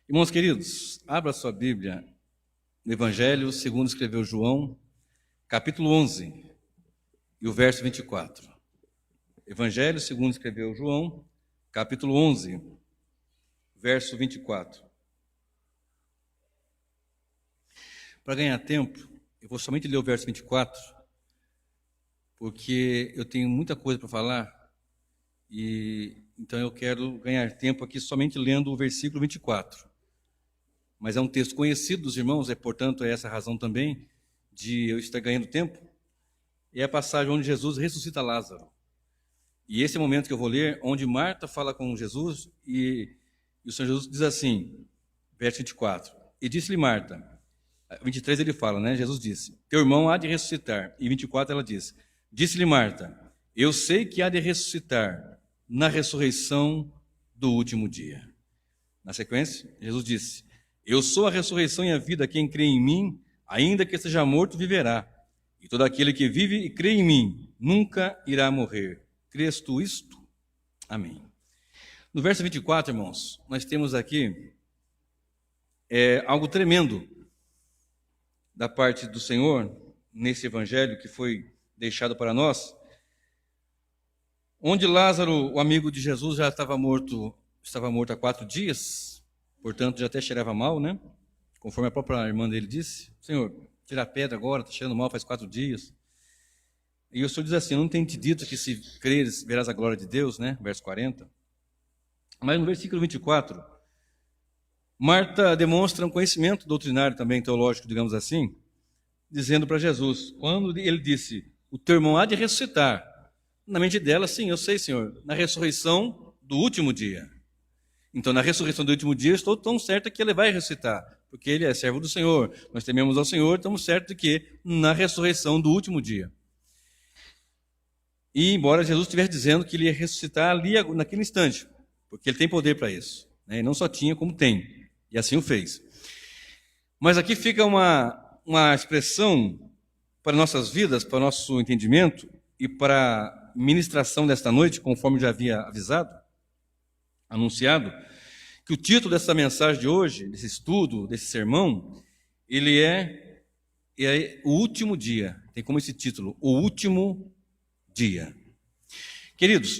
Irmãos queridos, abra sua Bíblia no Evangelho segundo escreveu João, capítulo 11 e o verso 24. Evangelho segundo escreveu João, capítulo 11, verso 24. Para ganhar tempo, eu vou somente ler o verso 24, porque eu tenho muita coisa para falar, e então eu quero ganhar tempo aqui somente lendo o versículo 24. Mas é um texto conhecido dos irmãos, portanto, é essa a razão também de eu estar ganhando tempo. É a passagem onde Jesus ressuscita Lázaro. E esse é o momento que eu vou ler, onde Marta fala com Jesus e o Senhor Jesus diz assim, verso 24. E disse-lhe Marta, 23 ele fala, né? Jesus disse, teu irmão há de ressuscitar. E 24 ela diz, disse-lhe Marta, eu sei que há de ressuscitar na ressurreição do último dia. Na sequência, Jesus disse, eu sou a ressurreição e a vida, quem crê em mim, ainda que esteja morto, viverá. E todo aquele que vive e crê em mim, nunca irá morrer. Crês tu isto? Amém. No verso 24, irmãos, nós temos aqui algo tremendo da parte do Senhor, nesse evangelho que foi deixado para nós, onde Lázaro, o amigo de Jesus, já estava morto há 4 dias, portanto já até cheirava mal, né? Conforme a própria irmã dele disse, Senhor, tira a pedra agora, está cheirando mal faz 4 dias. E o Senhor diz assim, eu não tenho te dito que se creres, verás a glória de Deus, né? Verso 40. Mas no versículo 24, Marta demonstra um conhecimento doutrinário também, teológico, digamos assim, dizendo para Jesus, quando ele disse, o teu irmão há de ressuscitar, na mente dela, sim, eu sei, Senhor, na ressurreição do último dia. Então, na ressurreição do último dia, estou tão certo que ele vai ressuscitar, porque ele é servo do Senhor, nós tememos ao Senhor, estamos certos de que na ressurreição do último dia. E embora Jesus estivesse dizendo que ele ia ressuscitar ali, naquele instante, porque ele tem poder para isso, né? E não só tinha, como tem, e assim o fez. Mas aqui fica uma expressão para nossas vidas, para o nosso entendimento e para a ministração desta noite, conforme eu já havia anunciado, que o título dessa mensagem de hoje, desse estudo, desse sermão, ele é o último dia, tem como esse título, o último dia. Queridos,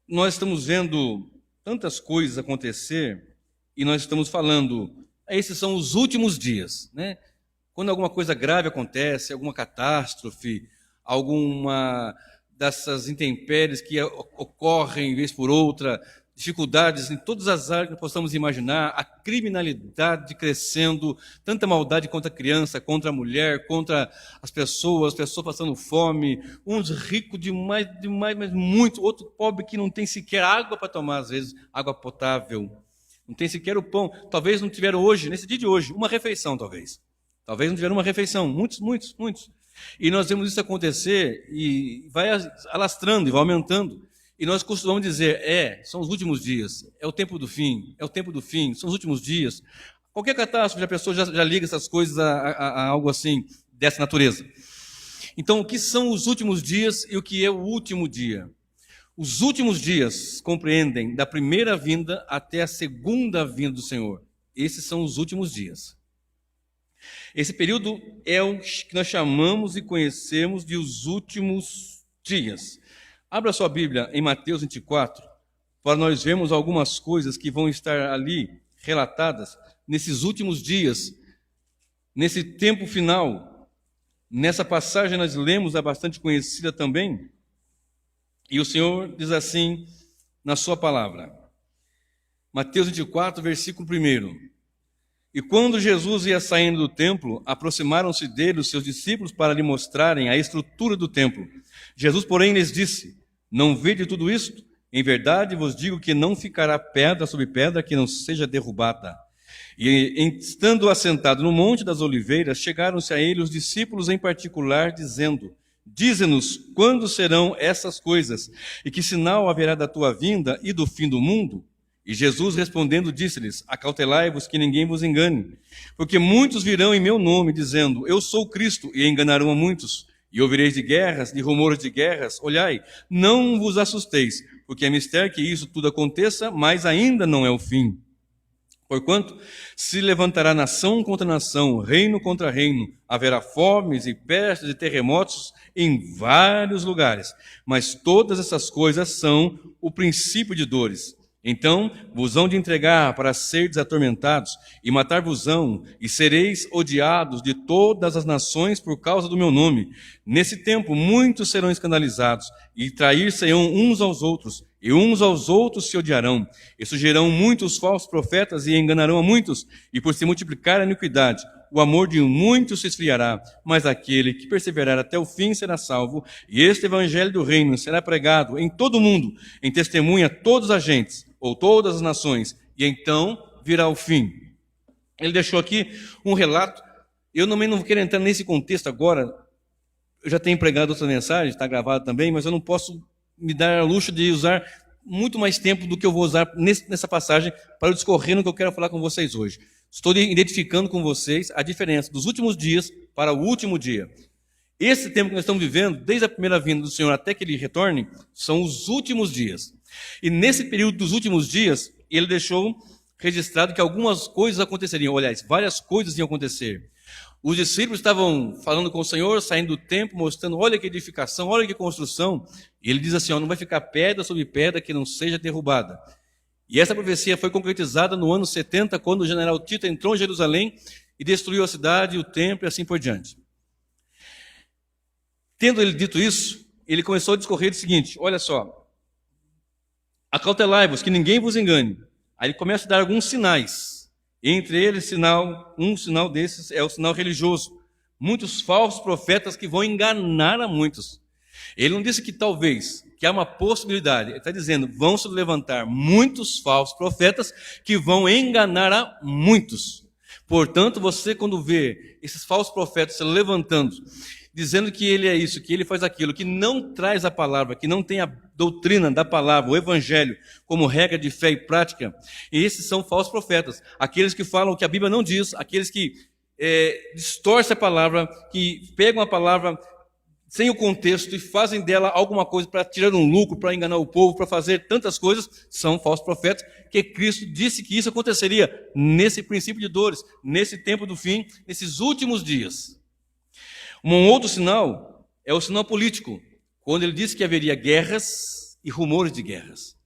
nós estamos vendo tantas coisas acontecer e nós estamos falando, esses são os últimos dias, né? Quando alguma coisa grave acontece, alguma catástrofe, alguma dessas intempéries que ocorrem vez por outra, dificuldades em todas as áreas que possamos imaginar, a criminalidade crescendo, tanta maldade contra a criança, contra a mulher, contra as pessoas passando fome, uns ricos demais, mas muito, outro pobre que não tem sequer água para tomar, às vezes, água potável, não tem sequer o pão, talvez não tiveram hoje, nesse dia de hoje, uma refeição talvez não tiveram uma refeição, muitos. E nós vemos isso acontecer e vai alastrando e vai aumentando. E nós costumamos dizer, são os últimos dias, é o tempo do fim, são os últimos dias. Qualquer catástrofe, a pessoa já liga essas coisas a algo assim, dessa natureza. Então, o que são os últimos dias e o que é o último dia? Os últimos dias compreendem da primeira vinda até a segunda vinda do Senhor. Esses são os últimos dias. Esse período é o que nós chamamos e conhecemos de os últimos dias. Abra sua Bíblia em Mateus 24, para nós vermos algumas coisas que vão estar ali relatadas nesses últimos dias, nesse tempo final. Nessa passagem nós lemos, é bastante conhecida também, e o Senhor diz assim na sua palavra. Mateus 24, versículo 1. E quando Jesus ia saindo do templo, aproximaram-se dele os seus discípulos para lhe mostrarem a estrutura do templo. Jesus, porém, lhes disse, não vede tudo isto? Em verdade vos digo que não ficará pedra sobre pedra que não seja derrubada. E estando assentado no Monte das Oliveiras, chegaram-se a ele os discípulos em particular, dizendo, dize-nos quando serão essas coisas, e que sinal haverá da tua vinda e do fim do mundo? E Jesus respondendo disse-lhes, acautelai-vos que ninguém vos engane, porque muitos virão em meu nome, dizendo, eu sou Cristo, e enganarão a muitos. E ouvireis de guerras, de rumores de guerras, olhai, não vos assusteis, porque é mister que isso tudo aconteça, mas ainda não é o fim. Porquanto se levantará nação contra nação, reino contra reino, haverá fomes e pestes e terremotos em vários lugares. Mas todas essas coisas são o princípio de dores. Então vos hão de entregar para serdes atormentados, e matar-vos-ão, e sereis odiados de todas as nações por causa do meu nome. Nesse tempo muitos serão escandalizados, e trair-se-ão uns aos outros, e uns aos outros se odiarão. E surgirão muitos falsos profetas, e enganarão a muitos, e por se multiplicar a iniquidade, o amor de muitos se esfriará, mas aquele que perseverar até o fim será salvo, e este evangelho do reino será pregado em todo o mundo, em testemunha a todas as gentes, ou todas as nações, e então virá o fim. Ele deixou aqui um relato. Eu não quero entrar nesse contexto agora. Eu já tenho pregado outra mensagem, está gravado também, mas eu não posso me dar ao luxo de usar muito mais tempo do que eu vou usar nessa passagem para eu discorrer no que eu quero falar com vocês hoje. Estou identificando com vocês a diferença dos últimos dias para o último dia. Esse tempo que nós estamos vivendo, desde a primeira vinda do Senhor até que Ele retorne, são os últimos dias. E nesse período dos últimos dias, Ele deixou registrado que algumas coisas aconteceriam. Aliás, várias coisas iam acontecer. Os discípulos estavam falando com o Senhor, saindo do templo, mostrando, olha que edificação, olha que construção. E Ele diz assim, não vai ficar pedra sobre pedra que não seja derrubada. E essa profecia foi concretizada no ano 70, quando o general Tito entrou em Jerusalém e destruiu a cidade, o templo e assim por diante. Tendo ele dito isso, ele começou a discorrer o seguinte, olha só, acautelai-vos, que ninguém vos engane. Aí ele começa a dar alguns sinais. Entre eles, um sinal desses é o sinal religioso. Muitos falsos profetas que vão enganar a muitos. Ele não disse que talvez, que há uma possibilidade. Ele está dizendo, vão se levantar muitos falsos profetas que vão enganar a muitos. Portanto, você quando vê esses falsos profetas se levantando, dizendo que ele é isso, que ele faz aquilo, que não traz a palavra, que não tem a doutrina da palavra, o evangelho, como regra de fé e prática, e esses são falsos profetas. Aqueles que falam o que a Bíblia não diz, aqueles que distorcem a palavra, que pegam a palavra sem o contexto e fazem dela alguma coisa para tirar um lucro, para enganar o povo, para fazer tantas coisas, são falsos profetas, que Cristo disse que isso aconteceria nesse princípio de dores, nesse tempo do fim, nesses últimos dias. Um outro sinal é o sinal político, quando ele disse que haveria guerras e rumores de guerras.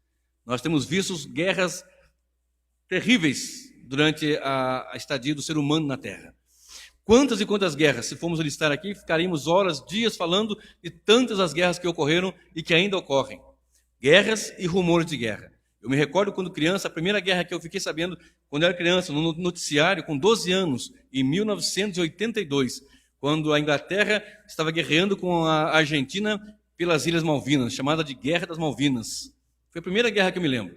Nós temos visto guerras terríveis durante a estadia do ser humano na Terra. Quantas e quantas guerras, se formos listar aqui, ficaríamos horas, dias falando de tantas as guerras que ocorreram e que ainda ocorrem. Guerras e rumores de guerra. Eu me recordo quando criança, a primeira guerra que eu fiquei sabendo, quando eu era criança, no noticiário, com 12 anos, em 1982, quando a Inglaterra estava guerreando com a Argentina pelas Ilhas Malvinas, chamada de Guerra das Malvinas. Foi a primeira guerra que eu me lembro.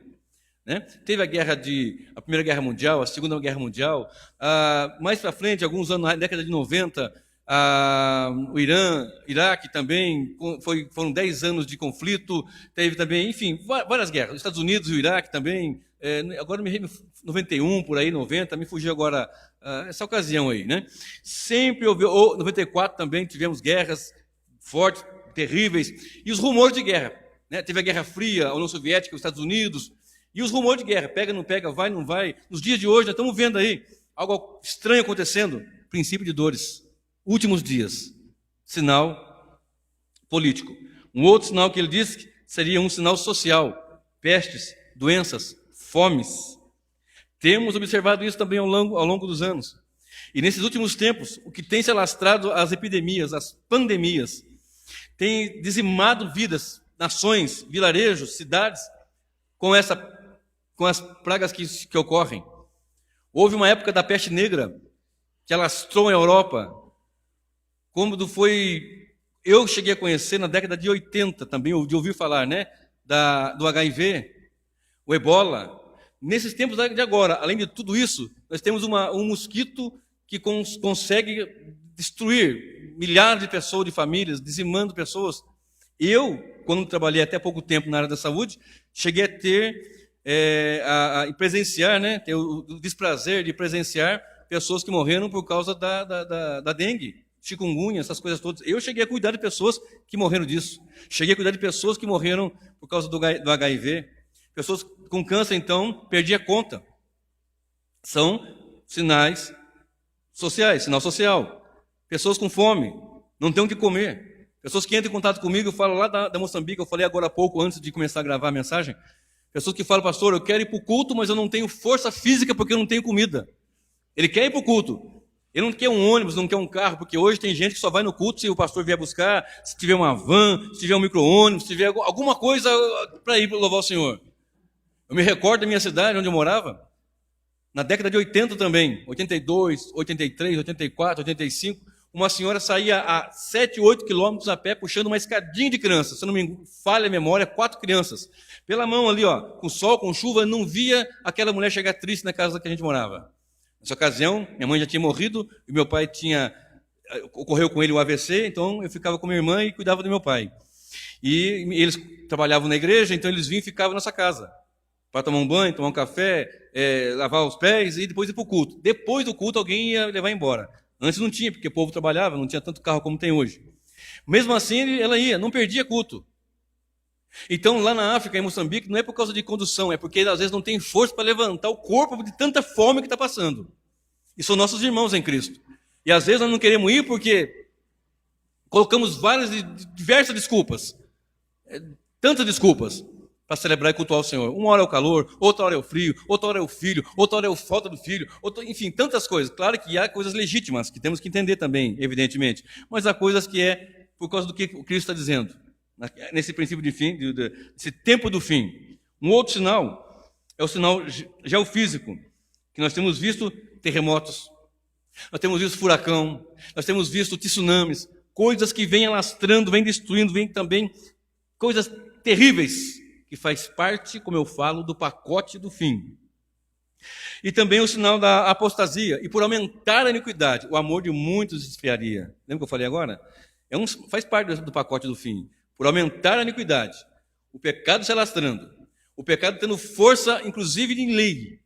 Né? Teve a Primeira Guerra Mundial, a Segunda Guerra Mundial, mais para frente, alguns anos, na década de 90, o Iraque também, foram 10 anos de conflito, teve também, enfim, várias guerras, os Estados Unidos e o Iraque também, agora 91, por aí, 90, me fugiu agora essa ocasião aí, né? Sempre houve, 94 também tivemos guerras fortes, terríveis, e os rumores de guerra, né? Teve a Guerra Fria, a União Soviética, os Estados Unidos, e os rumores de guerra, pega, não pega, vai, não vai. Nos dias de hoje, nós estamos vendo aí algo estranho acontecendo. Princípio de dores. Últimos dias. Sinal político. Um outro sinal que ele disse seria um sinal social. Pestes, doenças, fomes. Temos observado isso também ao longo dos anos. E nesses últimos tempos, o que tem se alastrado as epidemias, as pandemias, tem dizimado vidas, nações, vilarejos, cidades, com as pragas que ocorrem. Houve uma época da peste negra que alastrou a Europa, como foi, eu cheguei a conhecer na década de 80 também, de ouvir falar, né, do HIV, o ebola. Nesses tempos de agora, além de tudo isso, nós temos um mosquito que consegue destruir milhares de pessoas, de famílias, dizimando pessoas. Eu, quando trabalhei até pouco tempo na área da saúde, cheguei a ter a presenciar, né, ter o desprazer de presenciar pessoas que morreram por causa da dengue, chikungunya, essas coisas todas. Eu cheguei a cuidar de pessoas que morreram disso. Cheguei a cuidar de pessoas que morreram por causa do HIV. Pessoas com câncer, então, perdi a conta. São sinais sociais, sinal social. Pessoas com fome, não têm o que comer. Pessoas que entram em contato comigo, eu falo lá da Moçambique, eu falei agora há pouco, antes de começar a gravar a mensagem. Pessoas que falam, pastor, eu quero ir para o culto, mas eu não tenho força física porque eu não tenho comida. Ele quer ir para o culto. Ele não quer um ônibus, não quer um carro, porque hoje tem gente que só vai no culto se o pastor vier buscar, se tiver uma van, se tiver um micro-ônibus, se tiver alguma coisa para ir louvar o Senhor. Eu me recordo da minha cidade, onde eu morava, na década de 80 também, 82, 83, 84, 85, uma senhora saía a 7, 8 quilômetros a pé, puxando uma escadinha de crianças, se não me falha a memória, 4 crianças. Pela mão ali, ó, com sol, com chuva, não via aquela mulher chegar triste na casa que a gente morava. Nessa ocasião, minha mãe já tinha morrido, e meu pai ocorreu com ele o AVC, então eu ficava com minha irmã e cuidava do meu pai. E eles trabalhavam na igreja, então eles vinham e ficavam nessa casa, para tomar um banho, tomar um café, lavar os pés e depois ir para o culto. Depois do culto, alguém ia levar embora. Antes não tinha, porque o povo trabalhava, não tinha tanto carro como tem hoje. Mesmo assim, ela ia, não perdia culto. Então, lá na África, em Moçambique, não é por causa de condução, é porque às vezes não tem força para levantar o corpo de tanta fome que está passando. E são nossos irmãos em Cristo. E às vezes nós não queremos ir porque colocamos diversas desculpas. Tantas desculpas para celebrar e cultuar o Senhor. Uma hora é o calor, outra hora é o frio, outra hora é o filho, outra hora é a falta do filho, enfim, tantas coisas. Claro que há coisas legítimas, que temos que entender também, evidentemente. Mas há coisas que é por causa do que o Cristo está dizendo. Nesse princípio de fim, desse tempo do fim. Um outro sinal é o sinal geofísico, que nós temos visto terremotos, nós temos visto furacão, nós temos visto tsunamis, coisas que vêm alastrando, vêm destruindo, vêm também coisas terríveis, que faz parte, como eu falo, do pacote do fim. E também o sinal da apostasia, e por aumentar a iniquidade, o amor de muitos esfriaria. Lembra que eu falei agora? Faz parte do pacote do fim. Por aumentar a iniquidade, o pecado se alastrando, o pecado tendo força, inclusive, de lei.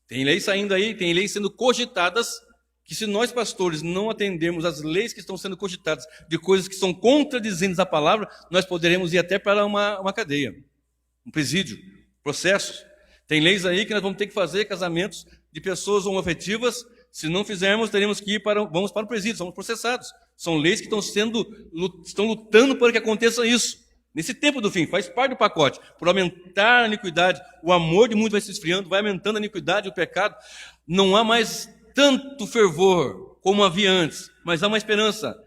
Tem leis saindo aí, tem leis sendo cogitadas, que se nós pastores não atendermos às leis que estão sendo cogitadas, de coisas que são contradizentes à palavra, nós poderemos ir até para uma cadeia, um presídio, processos. Tem leis aí que nós vamos ter que fazer casamentos de pessoas homoafetivas. Se não fizermos, teremos que vamos para o presídio, somos processados. São leis que estão lutando para que aconteça isso. Nesse tempo do fim, faz parte do pacote. Por aumentar a iniquidade, o amor de muitos vai se esfriando, vai aumentando a iniquidade e o pecado. Não há mais tanto fervor como havia antes, mas há uma esperança.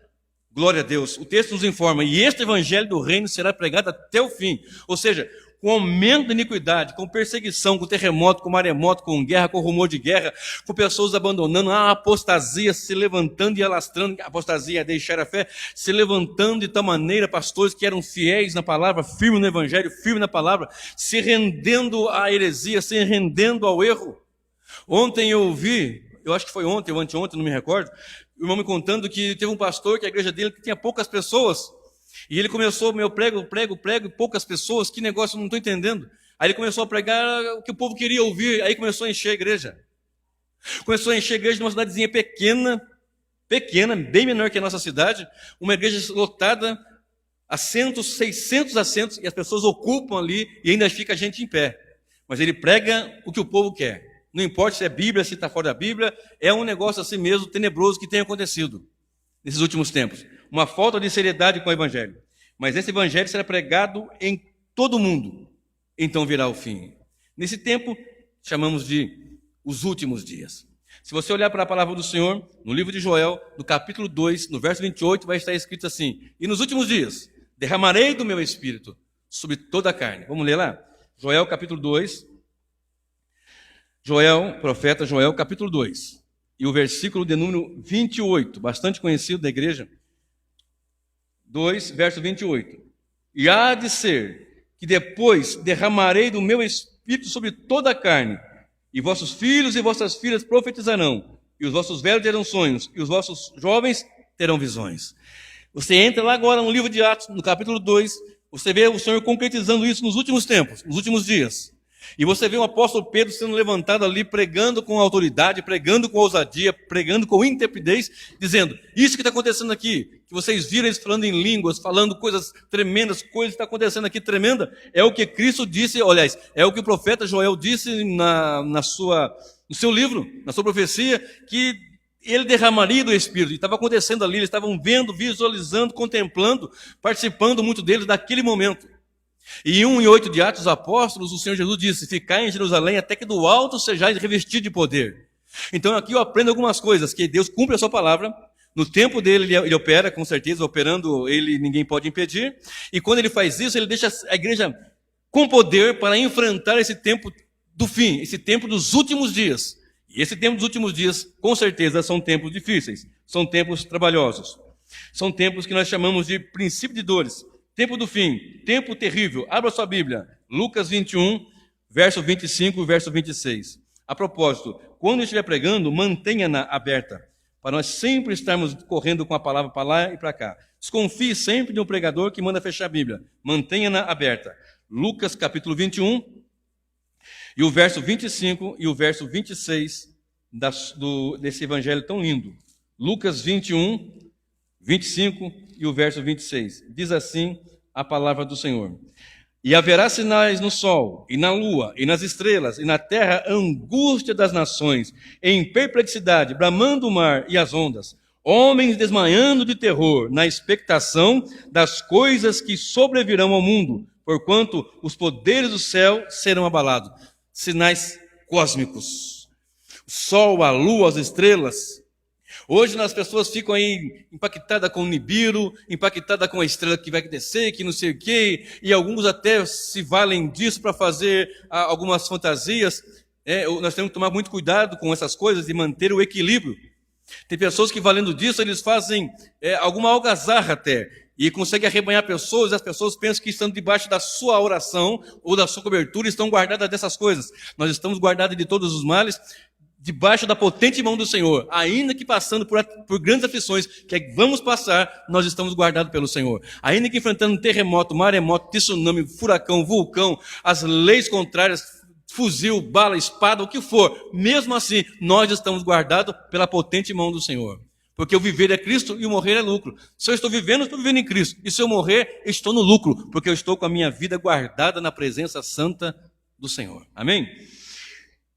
Glória a Deus. O texto nos informa, e este evangelho do reino será pregado até o fim. Ou seja, com aumento da iniquidade, com perseguição, com terremoto, com maremoto, com guerra, com rumor de guerra, com pessoas abandonando, a apostasia se levantando e alastrando, a apostasia é deixar a fé, se levantando de tal maneira, pastores que eram fiéis na palavra, firmes no evangelho, firmes na palavra, se rendendo à heresia, se rendendo ao erro. Ontem eu ouvi, eu acho que foi ontem ou anteontem, não me recordo, o irmão me contando que teve um pastor que a igreja dele tinha poucas pessoas. E ele começou, prego, e poucas pessoas, que negócio, eu não estou entendendo. Aí ele começou a pregar o que o povo queria ouvir, aí começou a encher a igreja. Começou a encher a igreja de uma cidadezinha pequena, bem menor que a nossa cidade, uma igreja lotada, assentos, 600 assentos, e as pessoas ocupam ali, e ainda fica a gente em pé. Mas ele prega o que o povo quer. Não importa se é Bíblia, se está fora da Bíblia, é um negócio assim mesmo, tenebroso, que tem acontecido nesses últimos tempos. Uma falta de seriedade com o evangelho. Mas esse evangelho será pregado em todo o mundo. Então virá o fim. Nesse tempo, chamamos de os últimos dias. Se você olhar para a palavra do Senhor, no livro de Joel, no capítulo 2, no verso 28, vai estar escrito assim: e nos últimos dias, derramarei do meu espírito sobre toda a carne. Vamos ler lá? Joel, capítulo 2. Profeta Joel, capítulo 2. E o versículo de número 28, bastante conhecido da igreja. 2, verso 28. E há de ser que depois derramarei do meu espírito sobre toda a carne, e vossos filhos e vossas filhas profetizarão, e os vossos velhos terão sonhos, e os vossos jovens terão visões. Você entra lá agora no livro de Atos, no capítulo 2, você vê o Senhor concretizando isso nos últimos tempos, nos últimos dias. E você vê o apóstolo Pedro sendo levantado ali, pregando com autoridade, pregando com ousadia, pregando com intrepidez, dizendo, isso que está acontecendo aqui, que vocês viram eles falando em línguas, falando coisas tremendas, coisas que está acontecendo aqui tremenda, é o que Cristo disse, aliás, é o que o profeta Joel disse no seu livro, na sua profecia, que ele derramaria do Espírito. E estava acontecendo ali, eles estavam vendo, visualizando, contemplando, participando muito deles daquele momento. E em 1:8 de Atos dos Apóstolos, o Senhor Jesus disse, ficai em Jerusalém até que do alto sejais revestido de poder. Então aqui eu aprendo algumas coisas, que Deus cumpre a sua palavra, no tempo dele ele opera, com certeza, operando ele ninguém pode impedir, e quando ele faz isso, ele deixa a igreja com poder para enfrentar esse tempo do fim, esse tempo dos últimos dias. E esse tempo dos últimos dias, com certeza, são tempos difíceis, são tempos trabalhosos, são tempos que nós chamamos de princípio de dores, tempo do fim, tempo terrível. Abra sua Bíblia, Lucas 21, verso 25 e verso 26. A propósito, quando estiver pregando, mantenha-na aberta, para nós sempre estarmos correndo com a palavra para lá e para cá. Desconfie sempre de um pregador que manda fechar a Bíblia. Mantenha-na aberta. Lucas capítulo 21, e o verso 25 e o verso 26 desse evangelho tão lindo. Lucas 21, 25 e o verso 26. Diz assim a palavra do Senhor. E haverá sinais no sol, e na lua, e nas estrelas, e na terra angústia das nações, em perplexidade, bramando o mar e as ondas, homens desmaiando de terror, na expectação das coisas que sobrevirão ao mundo, porquanto os poderes do céu serão abalados. Sinais cósmicos. O sol, a lua, as estrelas. Hoje as pessoas ficam aí impactadas com o Nibiru, impactadas com a estrela que vai descer, que não sei o quê, e alguns até se valem disso para fazer algumas fantasias. Nós temos que tomar muito cuidado com essas coisas e manter o equilíbrio. Tem pessoas que, valendo disso, eles fazem alguma algazarra até, e conseguem arrebanhar pessoas, e as pessoas pensam que estão debaixo da sua oração ou da sua cobertura, estão guardadas dessas coisas. Nós estamos guardados de todos os males, debaixo da potente mão do Senhor, ainda que passando por grandes aflições, que vamos passar, nós estamos guardados pelo Senhor. Ainda que enfrentando terremoto, maremoto, tsunami, furacão, vulcão, as leis contrárias, fuzil, bala, espada, o que for, mesmo assim, nós estamos guardados pela potente mão do Senhor. Porque o viver é Cristo e o morrer é lucro. Se eu estou vivendo em Cristo. E se eu morrer, eu estou no lucro, porque eu estou com a minha vida guardada na presença santa do Senhor. Amém?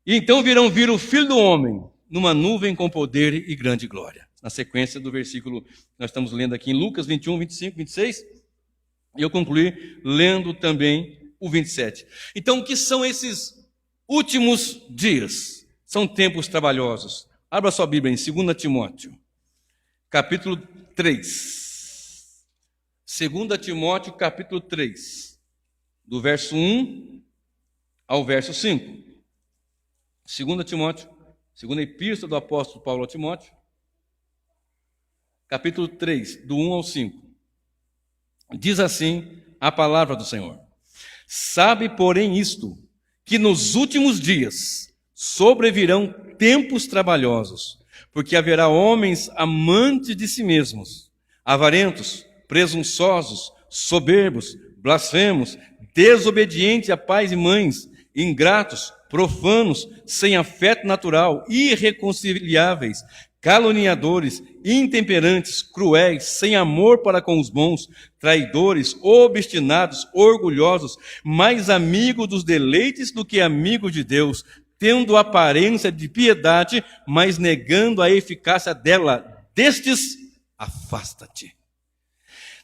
E então virão vir o Filho do Homem numa nuvem com poder e grande glória. Na sequência do versículo que nós estamos lendo aqui em Lucas 21, 25, 26. E eu concluí lendo também o 27. Então, o que são esses últimos dias? São tempos trabalhosos. Abra sua Bíblia em 2 Timóteo, capítulo 3. 2 Timóteo, capítulo 3. Do verso 1 ao verso 5. 2 Timóteo, segunda epístola do apóstolo Paulo a Timóteo, capítulo 3, do 1 ao 5. Diz assim a palavra do Senhor. Sabe, porém, isto, que nos últimos dias sobrevirão tempos trabalhosos, porque haverá homens amantes de si mesmos, avarentos, presunçosos, soberbos, blasfemos, desobedientes a pais e mães, ingratos, profanos, sem afeto natural, irreconciliáveis, caluniadores, intemperantes, cruéis, sem amor para com os bons, traidores, obstinados, orgulhosos, mais amigos dos deleites do que amigos de Deus, tendo aparência de piedade, mas negando a eficácia dela. Destes, afasta-te.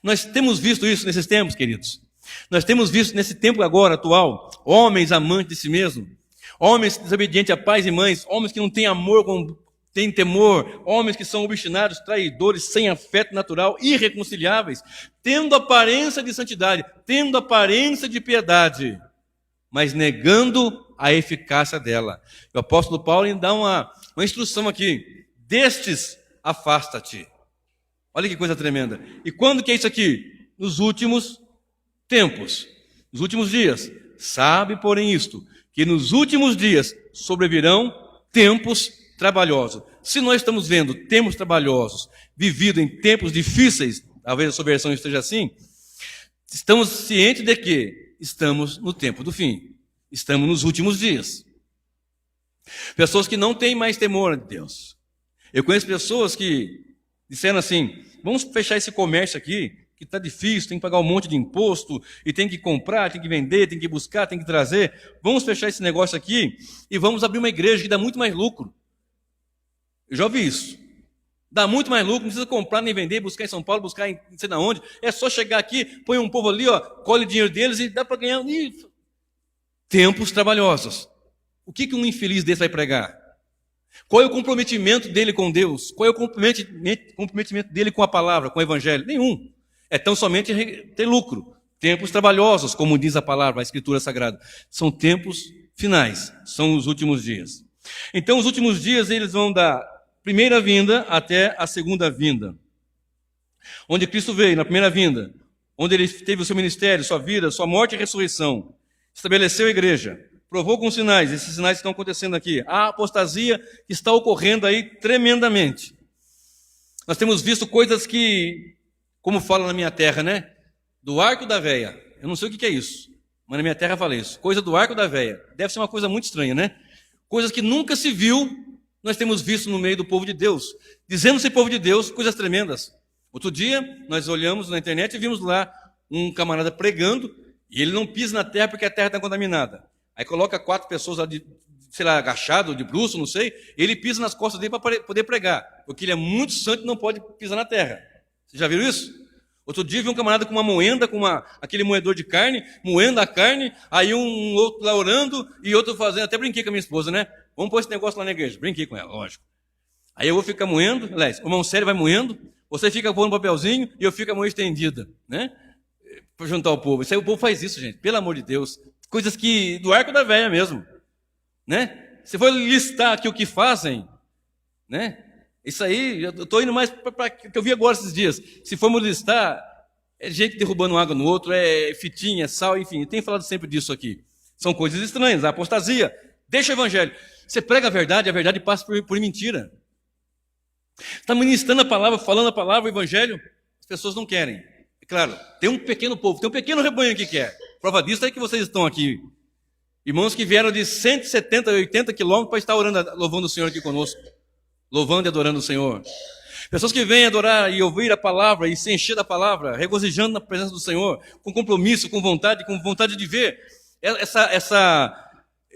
Nós temos visto isso nesses tempos, queridos. Nós temos visto nesse tempo agora, atual, homens amantes de si mesmos, homens desobedientes a pais e mães, homens que não têm amor, têm temor, homens que são obstinados, traidores, sem afeto natural, irreconciliáveis, tendo aparência de santidade, tendo aparência de piedade, mas negando a eficácia dela. O apóstolo Paulo dá uma instrução aqui. Destes, afasta-te. Olha que coisa tremenda. E quando que é isso aqui? Nos últimos tempos, nos últimos dias. Sabe, porém, isto, que nos últimos dias sobrevirão tempos trabalhosos. Se nós estamos vendo tempos trabalhosos, vivido em tempos difíceis, talvez a sua versão esteja assim, estamos cientes de que estamos no tempo do fim. Estamos nos últimos dias. Pessoas que não têm mais temor de Deus. Eu conheço pessoas que disseram assim: vamos fechar esse comércio aqui, que está difícil, tem que pagar um monte de imposto, e tem que comprar, tem que vender, tem que buscar, tem que trazer. Vamos fechar esse negócio aqui e vamos abrir uma igreja que dá muito mais lucro. Eu já ouvi isso. Dá muito mais lucro, não precisa comprar nem vender, buscar em São Paulo, buscar em não sei de onde. É só chegar aqui, põe um povo ali, ó, colhe o dinheiro deles e dá para ganhar. Tempos trabalhosos. O que um infeliz desse vai pregar? Qual é o comprometimento dele com Deus? Qual é o comprometimento dele com a palavra, com o evangelho? Nenhum. É tão somente ter lucro. Tempos trabalhosos, como diz a palavra, a Escritura Sagrada. São tempos finais, são os últimos dias. Então, os últimos dias, eles vão da primeira vinda até a segunda vinda. Onde Cristo veio, na primeira vinda, onde ele teve o seu ministério, sua vida, sua morte e ressurreição. Estabeleceu a igreja. Provou com sinais, esses sinais que estão acontecendo aqui. A apostasia está ocorrendo aí tremendamente. Nós temos visto coisas que, como fala na minha terra, né? Do arco da véia. Eu não sei o que é isso, mas na minha terra fala isso. Coisa do arco da véia. Deve ser uma coisa muito estranha, né? Coisas que nunca se viu, nós temos visto no meio do povo de Deus. Dizendo ser povo de Deus, coisas tremendas. Outro dia, nós olhamos na internet e vimos lá um camarada pregando, e ele não pisa na terra porque a terra está contaminada. Aí coloca 4 pessoas lá, sei lá, agachado, de bruço, não sei, ele pisa nas costas dele para poder pregar, porque ele é muito santo e não pode pisar na terra. Vocês já viram isso? Outro dia vi um camarada com uma moenda, aquele moedor de carne, moendo a carne, aí um outro lá orando e outro fazendo, até brinquei com a minha esposa, né? Vamos pôr esse negócio lá na igreja. Brinquei com ela, lógico. Aí eu vou ficar moendo, aliás, o mão sério vai moendo, você fica pondo um papelzinho e eu fico a mão estendida, né? Para juntar o povo. Isso aí o povo faz isso, gente, pelo amor de Deus. Coisas que do arco da véia mesmo, né? Se for listar aqui o que fazem, né? Isso aí, eu estou indo mais para o que eu vi agora esses dias. Se formos listar, é gente derrubando água no outro, é fitinha, é sal, enfim. Eu tenho falado sempre disso aqui. São coisas estranhas, a apostasia. Deixa o evangelho. Você prega a verdade passa por mentira. Está ministrando a palavra, falando a palavra, o evangelho, as pessoas não querem. É claro, tem um pequeno povo, tem um pequeno rebanho que quer. Prova disso é que vocês estão aqui. Irmãos que vieram de 170, 80 quilômetros para estar orando, louvando o Senhor aqui conosco. Louvando e adorando o Senhor. Pessoas que vêm adorar e ouvir a palavra e se encher da palavra, regozijando na presença do Senhor, com compromisso, com vontade de ver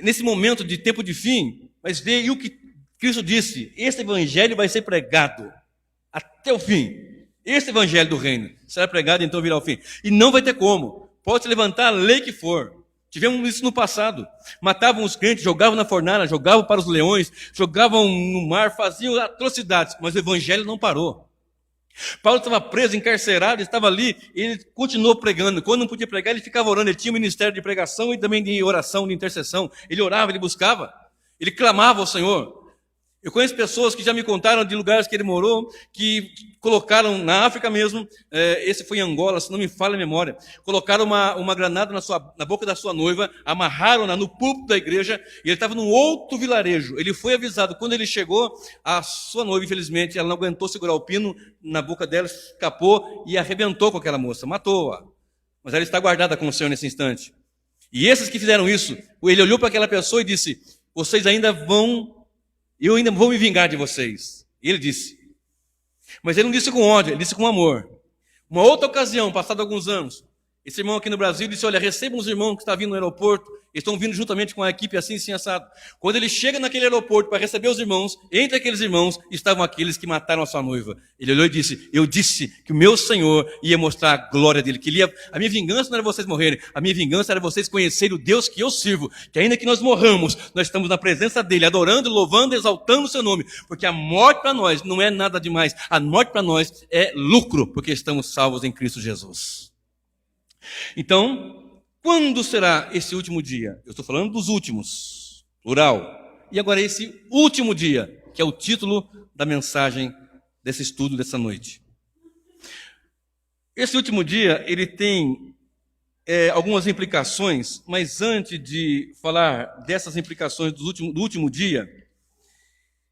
nesse momento de tempo de fim, mas ver o que Cristo disse: esse evangelho vai ser pregado até o fim. Esse evangelho do reino será pregado, então virá o fim. E não vai ter como. Pode levantar a lei que for. Tivemos isso no passado. Matavam os crentes, jogavam na fornalha, jogavam para os leões, jogavam no mar, faziam atrocidades, mas o evangelho não parou. Paulo estava preso, encarcerado, estava ali, e ele continuou pregando. Quando não podia pregar, ele ficava orando. Ele tinha um ministério de pregação e também de oração, de intercessão. Ele orava, ele buscava, ele clamava ao Senhor. Eu conheço pessoas que já me contaram de lugares que ele morou, que colocaram na África mesmo, esse foi em Angola, se não me falha a memória, colocaram uma granada na boca da sua noiva, amarraram-na no púlpito da igreja, e ele estava num outro vilarejo. Ele foi avisado, quando ele chegou, a sua noiva, infelizmente, ela não aguentou segurar o pino na boca dela, escapou e arrebentou com aquela moça, matou-a. Mas ela está guardada com o Senhor nesse instante. E esses que fizeram isso, ele olhou para aquela pessoa e disse: vocês ainda vão... eu ainda vou me vingar de vocês. E ele disse. Mas ele não disse com ódio, ele disse com amor. Uma outra ocasião, passado alguns anos, esse irmão aqui no Brasil disse: olha, recebam os irmãos que estão vindo no aeroporto, eles estão vindo juntamente com a equipe assim, assim, assado. Quando ele chega naquele aeroporto para receber os irmãos, entre aqueles irmãos estavam aqueles que mataram a sua noiva. Ele olhou e disse: eu disse que o meu Senhor ia mostrar a glória dele, que a minha vingança não era vocês morrerem, a minha vingança era vocês conhecerem o Deus que eu sirvo, que ainda que nós morramos, nós estamos na presença dele, adorando, louvando, exaltando o seu nome, porque a morte para nós não é nada demais, a morte para nós é lucro, porque estamos salvos em Cristo Jesus. Então, quando será esse último dia? Eu estou falando dos últimos, plural. E agora esse último dia, que é o título da mensagem desse estudo dessa noite. Esse último dia, ele tem algumas implicações, mas antes de falar dessas implicações do último dia,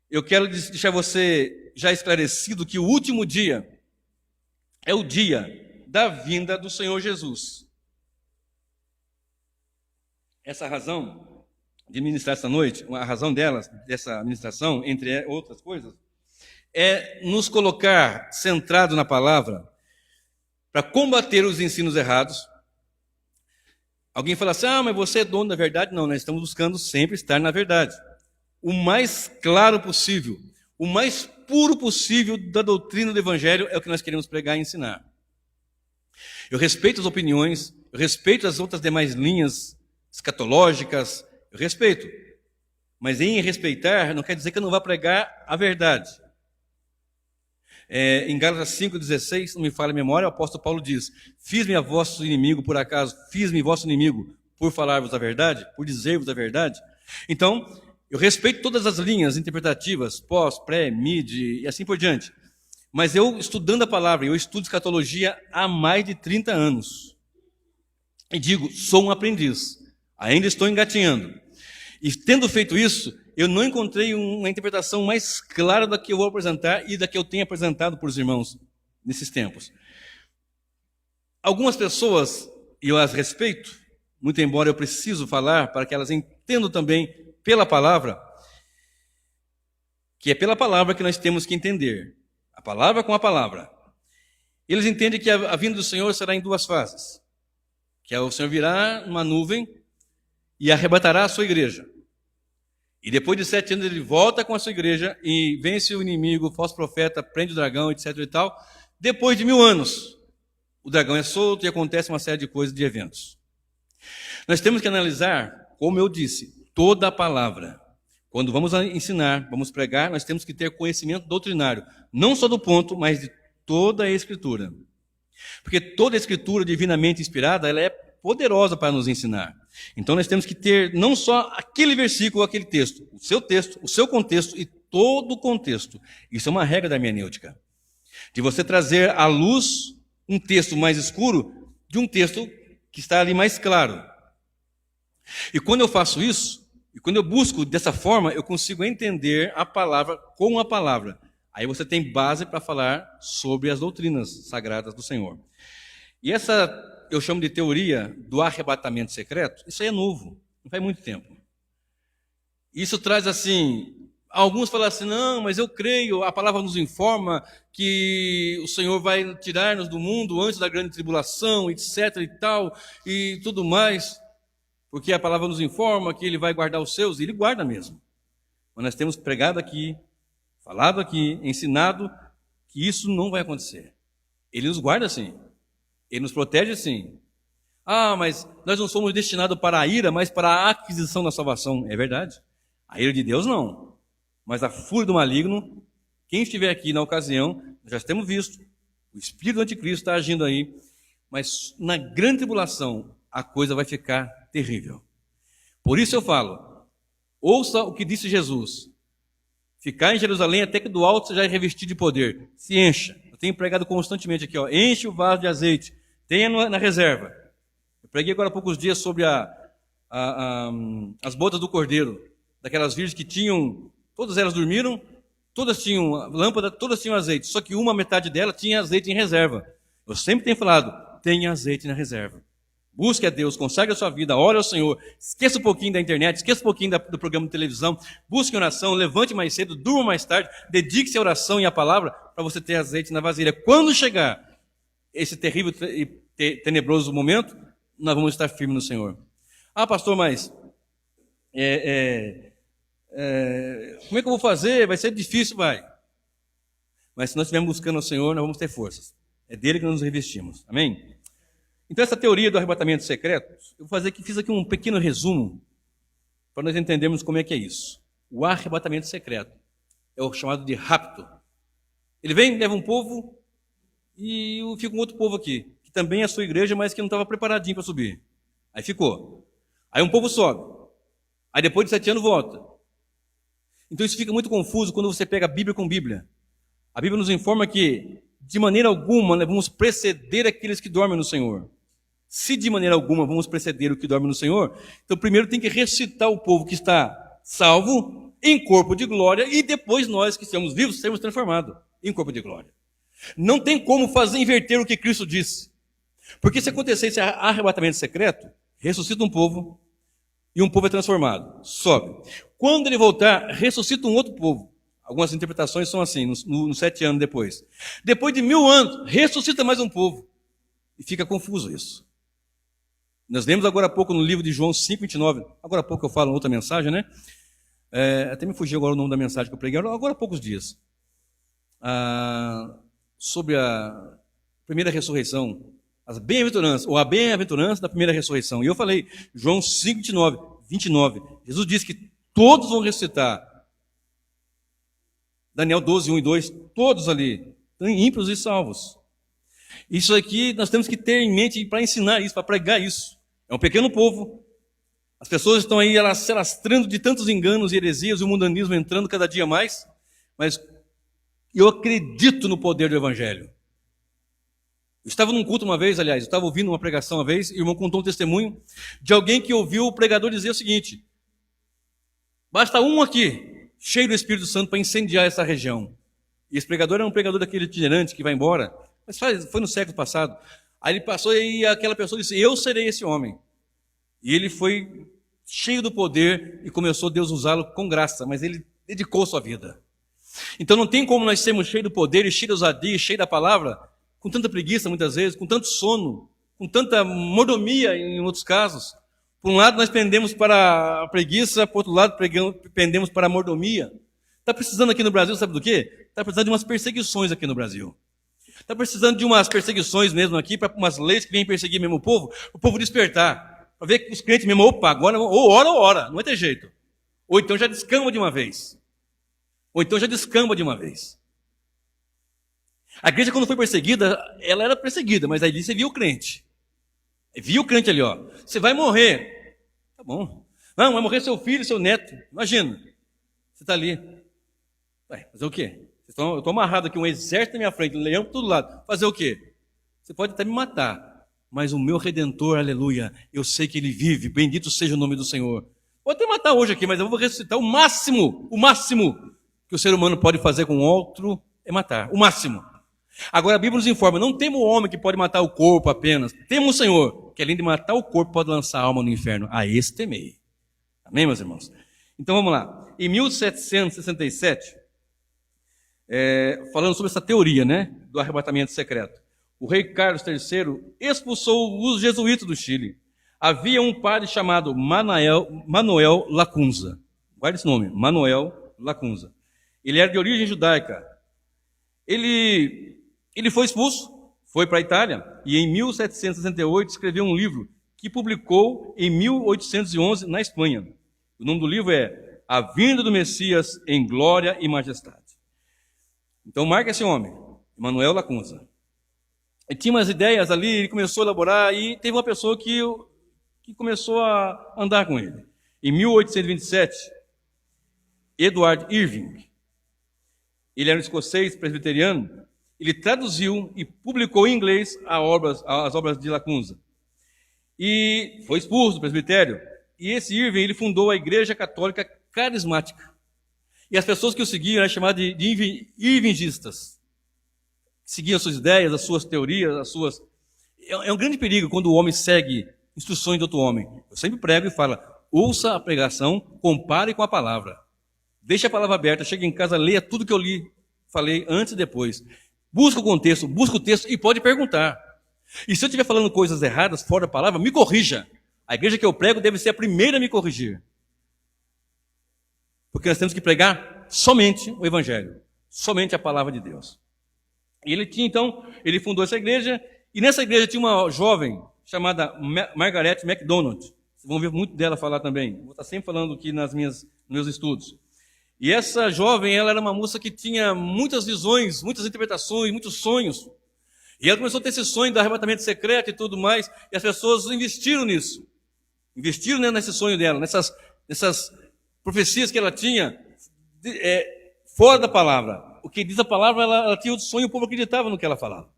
eu quero deixar você já esclarecido que o último dia é o dia da vinda do Senhor Jesus. essa razão de ministrar essa noite, a razão dessa ministração, entre outras coisas, é nos colocar centrado na palavra para combater os ensinos errados. Alguém fala assim, mas você é dono da verdade? Não, nós estamos buscando sempre estar na verdade. O mais claro possível, o mais puro possível da doutrina do Evangelho é o que nós queremos pregar e ensinar. Eu respeito as opiniões, eu respeito as outras demais linhas escatológicas, eu respeito. Mas em respeitar não quer dizer que eu não vá pregar a verdade. Em Gálatas 5,16, não me falha a memória, o apóstolo Paulo diz, fiz-me a vosso inimigo por acaso, fiz-me vosso inimigo por falar-vos a verdade, por dizer-vos a verdade. Então, eu respeito todas as linhas interpretativas, pós, pré, mid e assim por diante. Mas eu, estudando a palavra, eu estudo escatologia há mais de 30 anos. E digo, sou um aprendiz, ainda estou engatinhando. E tendo feito isso, eu não encontrei uma interpretação mais clara da que eu vou apresentar e da que eu tenho apresentado para os irmãos nesses tempos. Algumas pessoas, e eu as respeito, muito embora eu preciso falar para que elas entendam também pela palavra, que é pela palavra que nós temos que entender. A palavra com a palavra. Eles entendem que a vinda do Senhor será em duas fases. Que o Senhor virá numa nuvem e arrebatará a sua igreja. E depois de 7 anos ele volta com a sua igreja e vence o inimigo, o falso profeta, prende o dragão, etc. e tal. Depois de 1000 anos, o dragão é solto e acontece uma série de coisas, de eventos. Nós temos que analisar, como eu disse, toda a palavra. Quando vamos ensinar, vamos pregar, nós temos que ter conhecimento doutrinário. Não só do ponto, mas de toda a Escritura. Porque toda a Escritura divinamente inspirada, ela é poderosa para nos ensinar. Então nós temos que ter não só aquele versículo, aquele texto, o seu contexto e todo o contexto. Isso é uma regra da hermenêutica. De você trazer à luz um texto mais escuro de um texto que está ali mais claro. E quando eu faço isso, e quando eu busco dessa forma, eu consigo entender a palavra com a palavra. Aí você tem base para falar sobre as doutrinas sagradas do Senhor. E essa eu chamo de teoria do arrebatamento secreto, isso aí é novo, não faz muito tempo. Isso traz assim, alguns falam assim, não, mas eu creio, a palavra nos informa que o Senhor vai tirar-nos do mundo antes da grande tribulação, etc e tal, e tudo mais, porque a palavra nos informa que Ele vai guardar os seus, e Ele guarda mesmo. Mas nós temos pregado aqui, falado aqui, ensinado, que isso não vai acontecer. Ele nos guarda sim. Ele nos protege sim. Mas nós não somos destinados para a ira, mas para a aquisição da salvação. É verdade. A ira de Deus não. Mas a fúria do maligno, quem estiver aqui na ocasião, já temos visto. O espírito do anticristo está agindo aí. Mas na grande tribulação, a coisa vai ficar terrível. Por isso eu falo, ouça o que disse Jesus. Ficar em Jerusalém até que do alto seja revestido de poder. Se encha. Eu tenho pregado constantemente aqui, enche o vaso de azeite. Tenha na reserva. Eu preguei agora há poucos dias sobre as bodas do cordeiro. Daquelas virgens que tinham, todas elas dormiram, todas tinham lâmpada, todas tinham azeite. Só que metade dela tinha azeite em reserva. Eu sempre tenho falado, tenha azeite na reserva. Busque a Deus, consagre a sua vida, ore ao Senhor. Esqueça um pouquinho da internet, esqueça um pouquinho do programa de televisão. Busque oração, levante mais cedo, durma mais tarde. Dedique-se à oração e à palavra para você ter azeite na vasilha. Quando chegar esse terrível e tenebroso momento, nós vamos estar firmes no Senhor. Pastor, mas como é que eu vou fazer? Vai ser difícil, vai. Mas se nós estivermos buscando o Senhor, nós vamos ter forças. É dele que nós nos revestimos. Amém? Então essa teoria do arrebatamento secreto, eu fiz aqui um pequeno resumo para nós entendermos como é que é isso. O arrebatamento secreto é o chamado de rapto. Ele vem, leva um povo e fica um outro povo aqui, que também é a sua igreja, mas que não estava preparadinho para subir. Aí ficou. Aí um povo sobe. Aí depois de 7 anos volta. Então isso fica muito confuso quando você pega a Bíblia com Bíblia. A Bíblia nos informa que, de maneira alguma, nós vamos preceder aqueles que dormem no Senhor. Se de maneira alguma vamos preceder o que dorme no Senhor, então primeiro tem que ressuscitar o povo que está salvo em corpo de glória e depois nós que estamos vivos sermos transformados em corpo de glória. Não tem como inverter o que Cristo disse. Porque se acontecer esse arrebatamento secreto, ressuscita um povo, e um povo é transformado. Sobe. Quando ele voltar, ressuscita um outro povo. Algumas interpretações são assim, nos 7 anos depois. Depois de 1000 anos, ressuscita mais um povo. E fica confuso isso. Nós lemos agora há pouco no livro de João 5:29. Agora há pouco eu falo outra mensagem, né? Até me fugiu agora o nome da mensagem que eu preguei, agora há poucos dias. Sobre a primeira ressurreição, as bem-aventuranças, ou a bem-aventurança da primeira ressurreição. E eu falei, João 5:29. Jesus disse que todos vão ressuscitar. Daniel 12:1 e 2, todos ali, ímpios e salvos. Isso aqui nós temos que ter em mente para ensinar isso, para pregar isso. É um pequeno povo. As pessoas estão aí se alastrando de tantos enganos e heresias, e o mundanismo entrando cada dia mais. Mas eu acredito no poder do Evangelho. Eu estava num culto uma vez, aliás, eu estava ouvindo uma pregação uma vez, e o irmão contou um testemunho de alguém que ouviu o pregador dizer o seguinte: basta um aqui, cheio do Espírito Santo, para incendiar essa região. E esse pregador era um pregador daquele itinerante que vai embora, mas foi no século passado. Aí ele passou e aquela pessoa disse: eu serei esse homem. E ele foi cheio do poder e começou Deus usá-lo com graça, mas ele dedicou sua vida. Então não tem como nós sermos cheios do poder e cheios da ousadia, cheios da palavra, com tanta preguiça muitas vezes, com tanto sono, com tanta mordomia em outros casos. Por um lado nós pendemos para a preguiça, por outro lado pendemos para a mordomia. Está precisando aqui no Brasil, sabe do quê? Está precisando de umas perseguições aqui no Brasil. Está precisando de umas perseguições mesmo aqui, para umas leis que vêm perseguir mesmo o povo despertar. Para ver que os crentes mesmo, opa, agora, ou ora, não vai ter jeito. Ou então já descamba de uma vez. A igreja, quando foi perseguida, ela era perseguida, mas aí você viu o crente. Viu o crente ali, ó. Você vai morrer. Tá bom. Não, vai morrer seu filho, seu neto. Imagina. Você está ali. Vai fazer o quê? Eu estou amarrado aqui, um exército na minha frente, um leão por todo lado. Fazer o quê? Você pode até me matar. Mas o meu Redentor, aleluia, eu sei que ele vive, bendito seja o nome do Senhor. Pode até matar hoje aqui, mas eu vou ressuscitar. O máximo que o ser humano pode fazer com outro é matar, o máximo. Agora a Bíblia nos informa, não temos o homem que pode matar o corpo apenas, temos o Senhor, que além de matar o corpo, pode lançar a alma no inferno. A esse temei. Amém, meus irmãos? Então vamos lá. Em 1767, falando sobre essa teoria, né, do arrebatamento secreto, o rei Carlos III expulsou os jesuítas do Chile. Havia um padre chamado Manuel Lacunza. Guarda esse nome, Manuel Lacunza. Ele era de origem judaica. Ele foi expulso, foi para a Itália, e em 1768 escreveu um livro que publicou em 1811 na Espanha. O nome do livro é A Vinda do Messias em Glória e Majestade. Então marca esse homem, Manuel Lacunza. Ele tinha umas ideias ali, ele começou a elaborar, e teve uma pessoa que começou a andar com ele. Em 1827, Edward Irving, ele era um escocês presbiteriano, ele traduziu e publicou em inglês as obras de Lacunza. E foi expulso do presbitério. E esse Irving, ele fundou a Igreja Católica Carismática. E as pessoas que o seguiam eram chamadas de irvingistas. Seguiam as suas ideias, as suas teorias, É um grande perigo quando o homem segue instruções de outro homem. Eu sempre prego e falo, ouça a pregação, compare com a palavra. Deixe a palavra aberta, chegue em casa, leia tudo que eu falei antes e depois. Busca o texto e pode perguntar. E se eu estiver falando coisas erradas, fora da palavra, me corrija. A igreja que eu prego deve ser a primeira a me corrigir. Porque nós temos que pregar somente o Evangelho, somente a palavra de Deus. E ele fundou essa igreja, e nessa igreja tinha uma jovem chamada Margaret MacDonald. Vocês vão ver muito dela falar também. Vou estar sempre falando aqui nos meus estudos. E essa jovem, ela era uma moça que tinha muitas visões, muitas interpretações, muitos sonhos. E ela começou a ter esse sonho do arrebatamento secreto e tudo mais, e as pessoas investiram nisso. Investiram, né, nesse sonho dela, nessas profecias que ela tinha, fora da palavra. O que diz a palavra, ela tinha o sonho, o povo acreditava no que ela falava.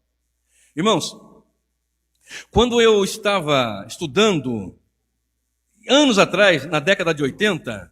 Irmãos, quando eu estava estudando, anos atrás, na década de 80,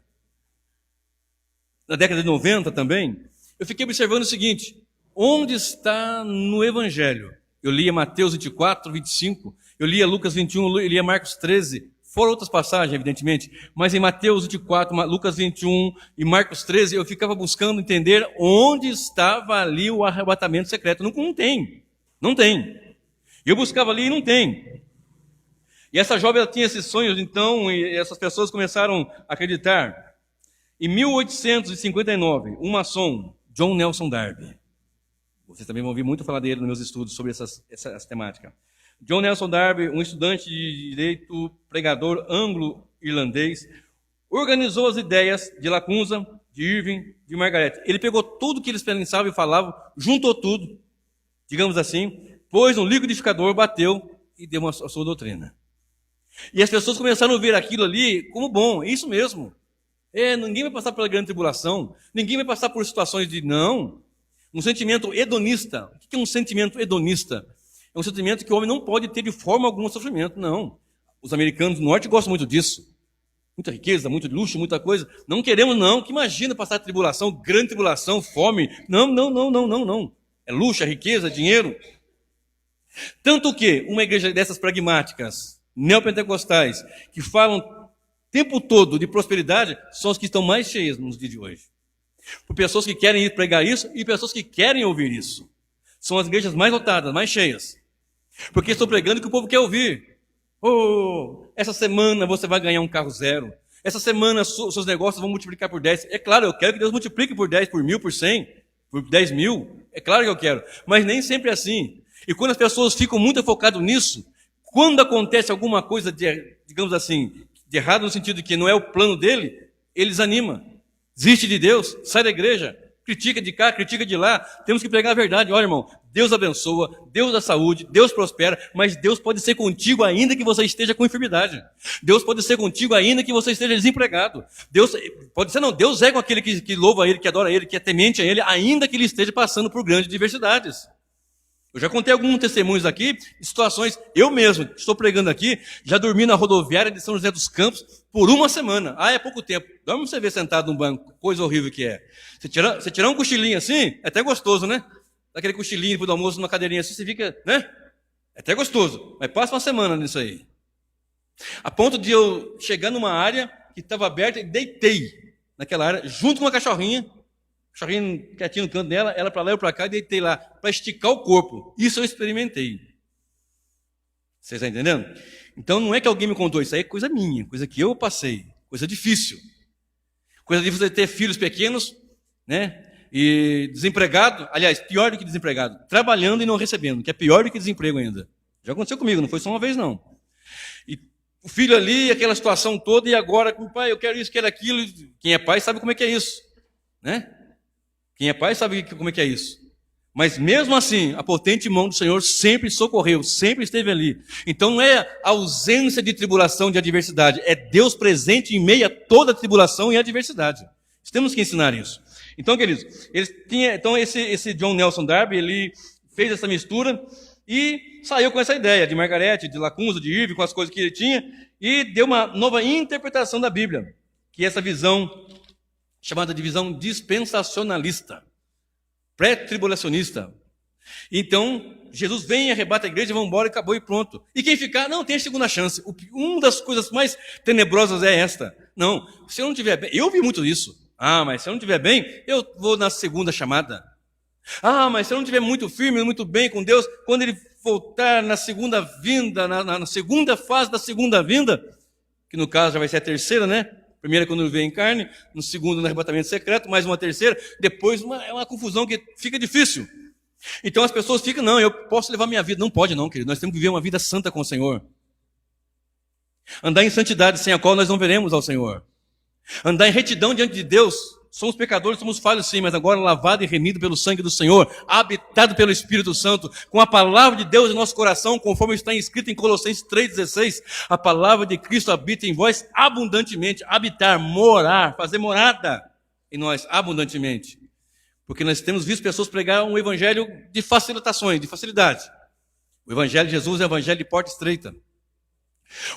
na década de 90 também, eu fiquei observando o seguinte: onde está no Evangelho? Eu lia Mateus 24, 25, eu lia Lucas 21, eu lia Marcos 13, fora outras passagens, evidentemente, mas em Mateus 24, Lucas 21 e Marcos 13, eu ficava buscando entender onde estava ali o arrebatamento secreto. Não tem. Não tem. Eu buscava ali e não tem. E essa jovem ela tinha esses sonhos, então, e essas pessoas começaram a acreditar. Em 1859, um maçom, John Nelson Darby, vocês também vão ouvir muito falar dele nos meus estudos sobre essa temática. John Nelson Darby, um estudante de direito, pregador anglo-irlandês, organizou as ideias de Lacunza, de Irving, de Margaret. Ele pegou tudo que eles pensavam e falavam, juntou tudo, digamos assim, pôs no liquidificador, bateu e deu a sua doutrina. E as pessoas começaram a ver aquilo ali como bom, é isso mesmo. Ninguém vai passar pela grande tribulação, ninguém vai passar por situações de não. Um sentimento hedonista. O que é um sentimento hedonista? É um sentimento que o homem não pode ter de forma alguma sofrimento, não. Os americanos do norte gostam muito disso. Muita riqueza, muito luxo, muita coisa. Não queremos, não. Que imagina passar tribulação, grande tribulação, fome. Não. É luxo, é riqueza, é dinheiro. Tanto que uma igreja dessas pragmáticas, neopentecostais, que falam o tempo todo de prosperidade, são as que estão mais cheias nos dias de hoje. Por pessoas que querem ir pregar isso e pessoas que querem ouvir isso. São as igrejas mais lotadas, mais cheias. Porque estou pregando o que o povo quer ouvir. Essa semana você vai ganhar um carro zero. Essa semana seus negócios vão multiplicar por 10. É claro, eu quero que Deus multiplique por 10, por 1.000, por 100, por 10 mil. É claro que eu quero. Mas nem sempre é assim. E quando as pessoas ficam muito focadas nisso, quando acontece alguma coisa, digamos assim, de errado no sentido de que não é o plano dele, ele desanima. Desiste de Deus, sai da igreja. Critica de cá, critica de lá. Temos que pregar a verdade. Olha, irmão, Deus abençoa, Deus dá saúde, Deus prospera, mas Deus pode ser contigo ainda que você esteja com enfermidade. Deus pode ser contigo ainda que você esteja desempregado. Deus pode ser, não, Deus é com aquele que louva a Ele, que adora a Ele, que é temente a Ele, ainda que ele esteja passando por grandes diversidades. Eu já contei alguns testemunhos aqui, situações, eu mesmo, que estou pregando aqui, já dormi na rodoviária de São José dos Campos por uma semana. É pouco tempo. Dorme você ver sentado num banco, coisa horrível que é. Você tirar um cochilinho assim, é até gostoso, né? Aquele cochilinho depois do almoço, numa cadeirinha assim, você fica, né? É até gostoso, mas passa uma semana nisso aí. A ponto de eu chegar numa área que estava aberta e deitei naquela área, junto com uma cachorrinha quietinho no canto dela, ela para lá, eu para cá, e deitei lá, para esticar o corpo. Isso eu experimentei. Vocês estão entendendo? Então não é que alguém me contou, isso aí é coisa minha, coisa que eu passei, coisa difícil. Coisa de você ter filhos pequenos, né? E desempregado, aliás, pior do que desempregado, trabalhando e não recebendo, que é pior do que desemprego ainda. Já aconteceu comigo, não foi só uma vez não. E o filho ali, aquela situação toda, e agora, pai, eu quero isso, quero aquilo. Quem é pai sabe como é que é isso, né? Quem é pai sabe como é que é isso. Mas mesmo assim, a potente mão do Senhor sempre socorreu, sempre esteve ali. Então não é a ausência de tribulação, de adversidade, é Deus presente em meio a toda a tribulação e adversidade. Temos que ensinar isso. Então, queridos, esse John Nelson Darby, ele fez essa mistura e saiu com essa ideia de Margaret, de Lacunza, de Irving, com as coisas que ele tinha, e deu uma nova interpretação da Bíblia, que é essa visão chamada de visão dispensacionalista, pré-tribulacionista. Então, Jesus vem, arrebata a igreja, vão embora, acabou e pronto. E quem ficar, não, tem a segunda chance. Uma das coisas mais tenebrosas é esta. Não, se eu não estiver bem, eu vi muito isso. Mas se eu não estiver bem, eu vou na segunda chamada. Mas se eu não estiver muito firme, muito bem com Deus, quando Ele voltar na segunda vinda, na segunda fase da segunda vinda, que no caso já vai ser a terceira, né? Primeira quando ele vem em carne, no segundo no arrebatamento secreto, mais uma terceira, depois é uma confusão que fica difícil. Então as pessoas ficam, não, eu posso levar minha vida. Não pode não, querido, nós temos que viver uma vida santa com o Senhor. Andar em santidade, sem a qual nós não veremos ao Senhor. Andar em retidão diante de Deus. Somos pecadores, somos falhos sim, mas agora lavado e remido pelo sangue do Senhor, habitado pelo Espírito Santo, com a palavra de Deus em nosso coração, conforme está escrito em Colossenses 3,16, a palavra de Cristo habita em vós abundantemente, habitar, morar, fazer morada em nós abundantemente. Porque nós temos visto pessoas pregar um evangelho de facilitações, de facilidade. O evangelho de Jesus é o evangelho de porta estreita.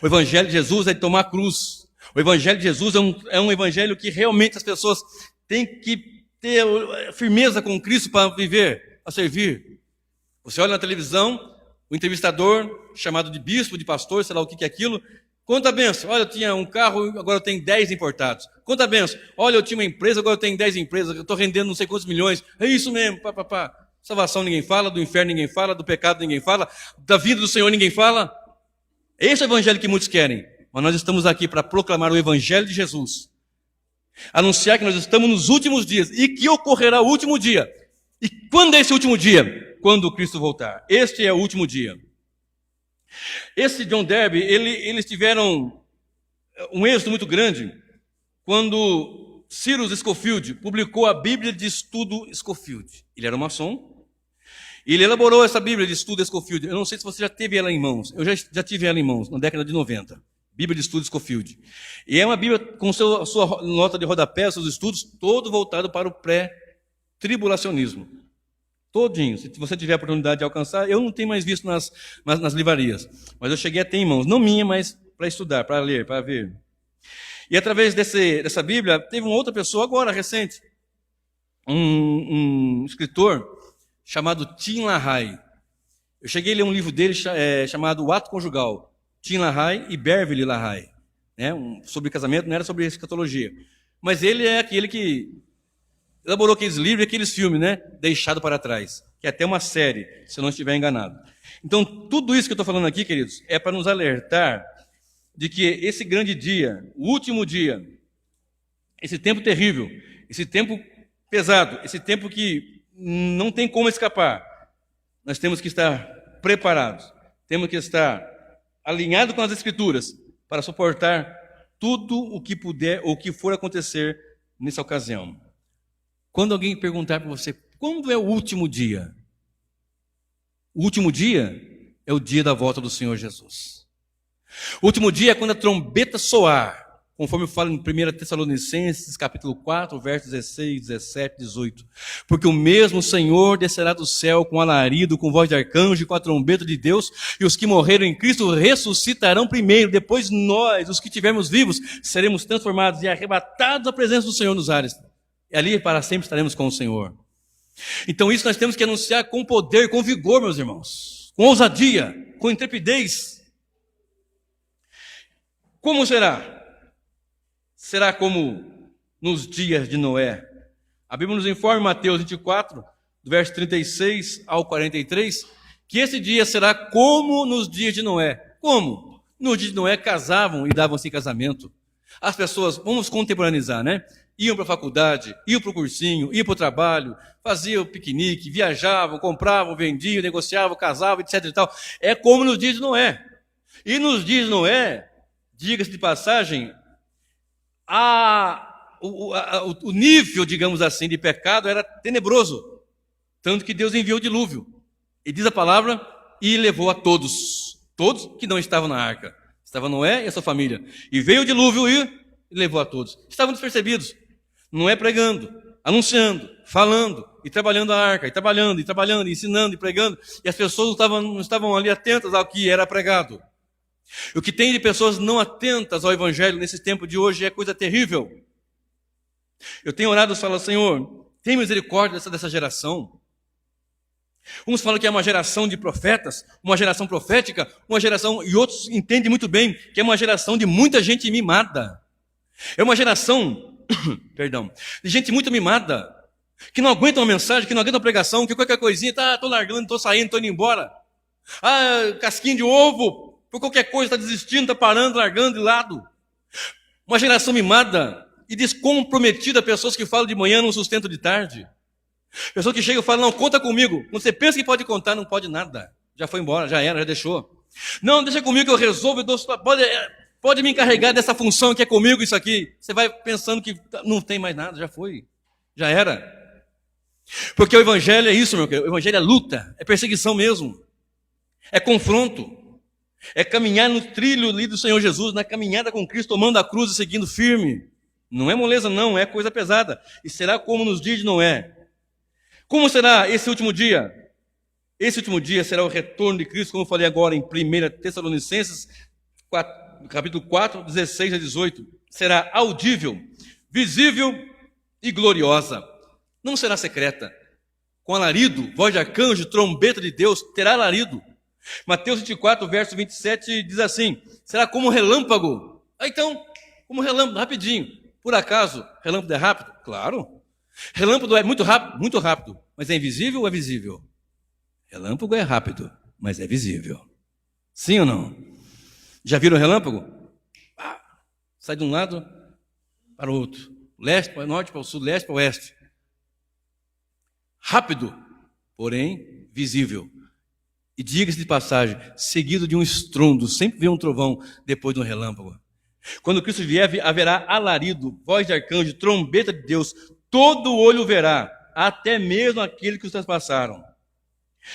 O evangelho de Jesus é de tomar a cruz. O evangelho de Jesus é um evangelho que realmente as pessoas têm que ter firmeza com Cristo para viver, para servir. Você olha na televisão, o entrevistador, chamado de bispo, de pastor, sei lá o que é aquilo, Quanta bênção. Olha, eu tinha um carro, agora eu tenho 10 importados. Quanta bênção. Olha, eu tinha uma empresa, agora eu tenho 10 empresas. Eu estou rendendo não sei quantos milhões. É isso mesmo. Salvação ninguém fala, do inferno ninguém fala, do pecado ninguém fala, da vida do Senhor ninguém fala. Esse é o evangelho que muitos querem. Mas nós estamos aqui para proclamar o evangelho de Jesus. Anunciar que nós estamos nos últimos dias e que ocorrerá o último dia. E quando é esse último dia? Quando Cristo voltar. Este é o último dia. Esse John Darby, eles tiveram um êxito muito grande quando Cyrus Scofield publicou a Bíblia de Estudo Scofield. Ele era um maçom. E ele elaborou essa Bíblia de Estudo Scofield. Eu não sei se você já teve ela em mãos. Eu já tive ela em mãos, na década de 90. Bíblia de Estudo Scofield. E é uma Bíblia com a sua nota de rodapé, seus estudos, todo voltado para o pré-tribulacionismo. Todinho. Se você tiver a oportunidade de alcançar, eu não tenho mais visto nas livrarias. Mas eu cheguei a ter em mãos. Não minha, mas para estudar, para ler, para ver. E através dessa Bíblia, teve uma outra pessoa agora, recente. Um escritor chamado Tim LaHaye. Eu cheguei a ler um livro dele chamado O Ato Conjugal. Tim LaHaye e Beverly LaHaye. Né? Sobre casamento, não era sobre escatologia. Mas ele é aquele que elaborou aqueles livros e aqueles filmes, né? Deixado para trás. Que é até uma série, se eu não estiver enganado. Então, tudo isso que eu estou falando aqui, queridos, é para nos alertar de que esse grande dia, o último dia, esse tempo terrível, esse tempo pesado, esse tempo que não tem como escapar, nós temos que estar preparados, temos que estar alinhados com as Escrituras para suportar tudo o que puder ou o que for acontecer nessa ocasião. Quando alguém perguntar para você, quando é o último dia? O último dia é o dia da volta do Senhor Jesus. O último dia é quando a trombeta soar, conforme fala em 1 Tessalonicenses, capítulo 4, versos 16, 17, 18. Porque o mesmo Senhor descerá do céu com alarido, com voz de arcanjo e com a trombeta de Deus, e os que morreram em Cristo ressuscitarão primeiro, depois nós, os que estivermos vivos, seremos transformados e arrebatados à presença do Senhor nos ares. E ali para sempre estaremos com o Senhor. Então isso nós temos que anunciar com poder, com vigor, meus irmãos. Com ousadia, com intrepidez. Como será? Será como nos dias de Noé. A Bíblia nos informa em Mateus 24, do verso 36 ao 43, que esse dia será como nos dias de Noé. Como? Nos dias de Noé casavam e davam-se em casamento. As pessoas, vamos contemporaneizar, né? Iam para a faculdade, iam para o cursinho, iam para o trabalho, faziam piquenique, viajavam, compravam, vendiam, negociavam, casavam, etc. e tal. É como nos dias de Noé. E nos dias de Noé, diga-se de passagem, o nível, digamos assim, de pecado era tenebroso. Tanto que Deus enviou o dilúvio. E diz a palavra, e levou a todos. Todos que não estavam na arca. Estava Noé e a sua família. E veio o dilúvio e levou a todos. Estavam despercebidos. Noé pregando, anunciando, falando, e trabalhando a arca, e trabalhando, ensinando e pregando. E as pessoas não estavam ali atentas ao que era pregado. O que tem de pessoas não atentas ao Evangelho nesse tempo de hoje é coisa terrível. Eu tenho orado e falo, Senhor, tem misericórdia dessa geração. Uns falam que é uma geração de profetas, uma geração profética, uma geração, e outros entendem muito bem que é uma geração de muita gente mimada. É uma geração, de gente muito mimada, que não aguenta uma mensagem, que não aguenta uma pregação, que qualquer coisinha, estou largando, estou saindo, estou indo embora. Casquinha de ovo, por qualquer coisa, está desistindo, está parando, largando de lado. Uma geração mimada e descomprometida, pessoas que falam de manhã, não sustento de tarde. Pessoas que chegam e falam, não, conta comigo. Quando você pensa que pode contar, não pode nada. Já foi embora, já era, já deixou. Não, deixa comigo que eu resolvo, pode me encarregar dessa função que é comigo isso aqui. Você vai pensando que não tem mais nada, já foi, já era. Porque o Evangelho é isso, meu querido. O Evangelho é luta, é perseguição mesmo. É confronto. É caminhar no trilho ali do Senhor Jesus, na caminhada com Cristo, tomando a cruz e seguindo firme. Não é moleza não, é coisa pesada. E será como nos dias de Noé. Como será esse último dia? Esse último dia será o retorno de Cristo, como eu falei agora em 1 Tessalonicenses, capítulo 4, 16 a 18. Será audível, visível e gloriosa. Não será secreta. Com alarido, voz de arcanjo, trombeta de Deus, terá alarido. Mateus 24, verso 27 diz assim: será como um relâmpago. Então, como um relâmpago, rapidinho. Por acaso, relâmpago é rápido? Claro. Relâmpago é muito rápido, mas é invisível ou é visível? Relâmpago é rápido, mas é visível. Sim ou não? Já viram relâmpago? Sai de um lado para o outro. Leste para o norte, para o sul, leste para o oeste. Rápido, porém visível. E diga-se de passagem, seguido de um estrondo, sempre vem um trovão depois de um relâmpago. Quando Cristo vier, haverá alarido, voz de arcanjo, trombeta de Deus, todo olho verá, até mesmo aquele que os transpassaram.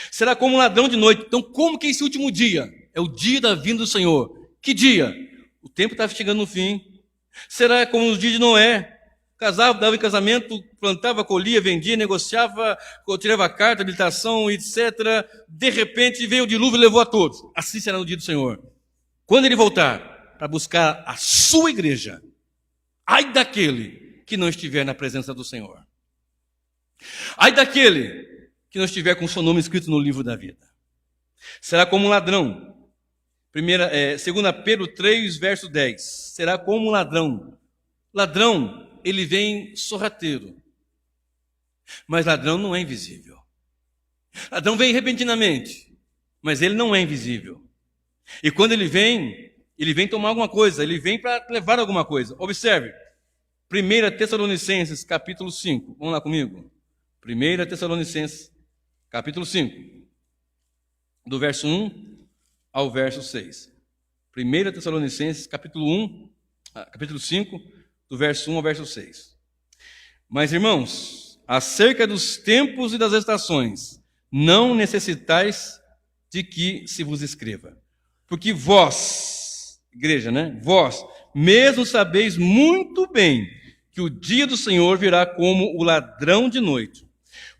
Será como um ladrão de noite. Então, como que é esse último dia? É o dia da vinda do Senhor. Que dia? O tempo está chegando no fim. Será como os dias de Noé? Casava, dava em casamento, plantava, colhia, vendia, negociava, tirava carta, habilitação, etc. De repente veio o dilúvio e levou a todos. Assim será no dia do Senhor. Quando ele voltar para buscar a sua igreja, ai daquele que não estiver na presença do Senhor. Ai daquele que não estiver com o seu nome escrito no livro da vida. Será como um ladrão. 2 Pedro 3, verso 10. Será como um ladrão. Ladrão, ele vem sorrateiro. Mas ladrão não é invisível. Ladrão vem repentinamente, mas ele não é invisível. E quando ele vem tomar alguma coisa, ele vem para levar alguma coisa. Observe, 1 Tessalonicenses, capítulo 5. Vamos lá comigo? 1 Tessalonicenses, capítulo 5, do verso 1 ao verso 6. 1 Tessalonicenses, capítulo 5, do verso 1 ao verso 6. Mas, irmãos, acerca dos tempos e das estações, não necessitais de que se vos escreva. Porque vós, igreja, né? Vós mesmo sabeis muito bem que o dia do Senhor virá como o ladrão de noite.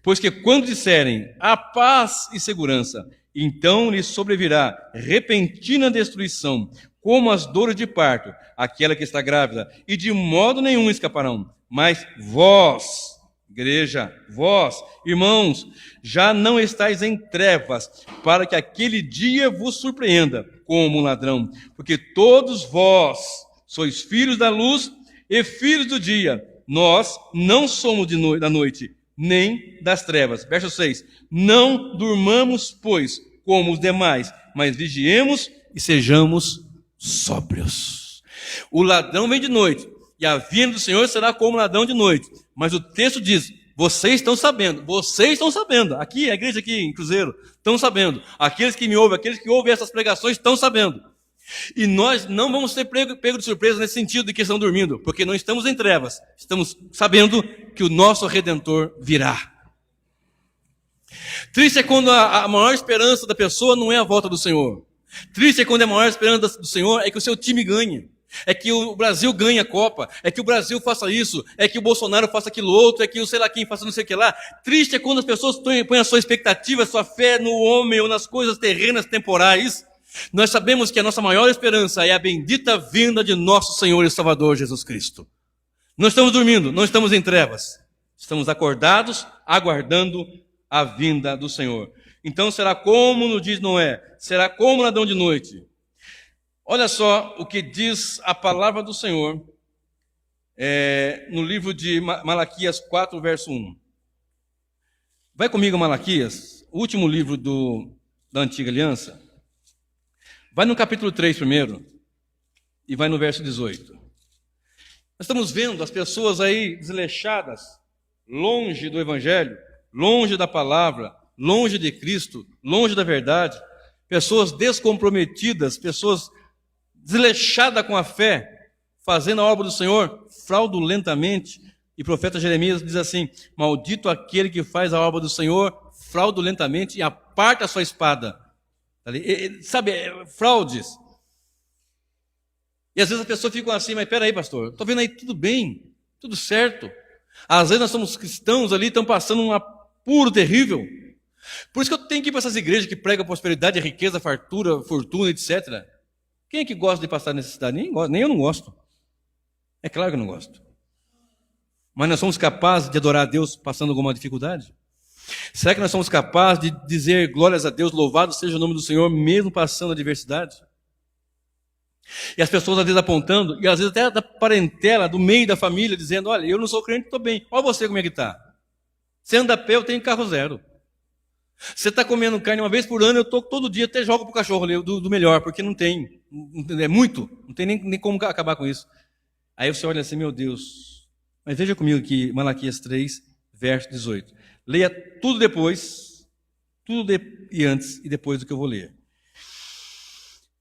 Pois que quando disserem a paz e segurança, então lhes sobrevirá repentina destruição, como as dores de parto, aquela que está grávida, e de modo nenhum escaparão. Mas vós, igreja, vós, irmãos, já não estáis em trevas, para que aquele dia vos surpreenda como um ladrão. Porque todos vós sois filhos da luz e filhos do dia. Nós não somos da noite, nem das trevas. Verso 6. Não durmamos, pois, como os demais, mas vigiemos e sejamos sóbrios. O ladrão vem de noite, e a vinda do Senhor será como ladrão de noite. Mas o texto diz, vocês estão sabendo. Aqui, a igreja aqui em Cruzeiro, estão sabendo. Aqueles que me ouvem, aqueles que ouvem essas pregações, estão sabendo. E nós não vamos ser pegos de surpresa nesse sentido de que estão dormindo, porque não estamos em trevas, estamos sabendo que o nosso Redentor virá. Triste é quando a maior esperança da pessoa não é a volta do Senhor. Triste é quando a maior esperança do Senhor é que o seu time ganhe, é que o Brasil ganhe a Copa, é que o Brasil faça isso, é que o Bolsonaro faça aquilo outro, é que o sei lá quem faça não sei o que lá. Triste é quando as pessoas põem a sua expectativa, a sua fé no homem ou nas coisas terrenas temporais. Nós sabemos que a nossa maior esperança é a bendita vinda de nosso Senhor e Salvador Jesus Cristo. Não estamos dormindo, não estamos em trevas. Estamos acordados, aguardando a vinda do Senhor. Então será como no dia de Noé, será como ladrão de noite. Olha só o que diz a palavra do Senhor no livro de Malaquias 4, verso 1. Vai comigo, Malaquias, o último livro da Antiga Aliança. Vai no capítulo 3 primeiro e vai no verso 18. Nós estamos vendo as pessoas aí desleixadas, longe do Evangelho, longe da palavra, longe de Cristo, longe da verdade, pessoas descomprometidas, pessoas desleixadas com a fé, fazendo a obra do Senhor fraudulentamente. E o profeta Jeremias diz assim, maldito aquele que faz a obra do Senhor fraudulentamente e aparta a sua espada. Sabe, fraudes. E às vezes as pessoas ficam assim, mas peraí, pastor, estou vendo aí tudo bem, tudo certo. Às vezes nós somos cristãos ali, estão passando um apuro terrível. Por isso que eu tenho que ir para essas igrejas que pregam prosperidade, riqueza, fartura, fortuna, etc. Quem é que gosta de passar necessidade? Nem eu não gosto. É claro que eu não gosto. Mas nós somos capazes de adorar a Deus passando alguma dificuldade? Será que nós somos capazes de dizer glórias a Deus, louvado seja o nome do Senhor, mesmo passando a adversidade? E as pessoas às vezes apontando, e às vezes até da parentela, do meio da família, dizendo, olha, eu não sou crente, estou bem. Olha você como é que está. Você anda a pé, eu tenho carro zero. Você está comendo carne uma vez por ano, eu estou todo dia, até jogo para o cachorro ali, do melhor, porque não tem. É muito, não tem nem como acabar com isso. Aí você olha assim, meu Deus. Mas veja comigo aqui, Malaquias 3, verso 18. Leia tudo depois, e antes e depois do que eu vou ler.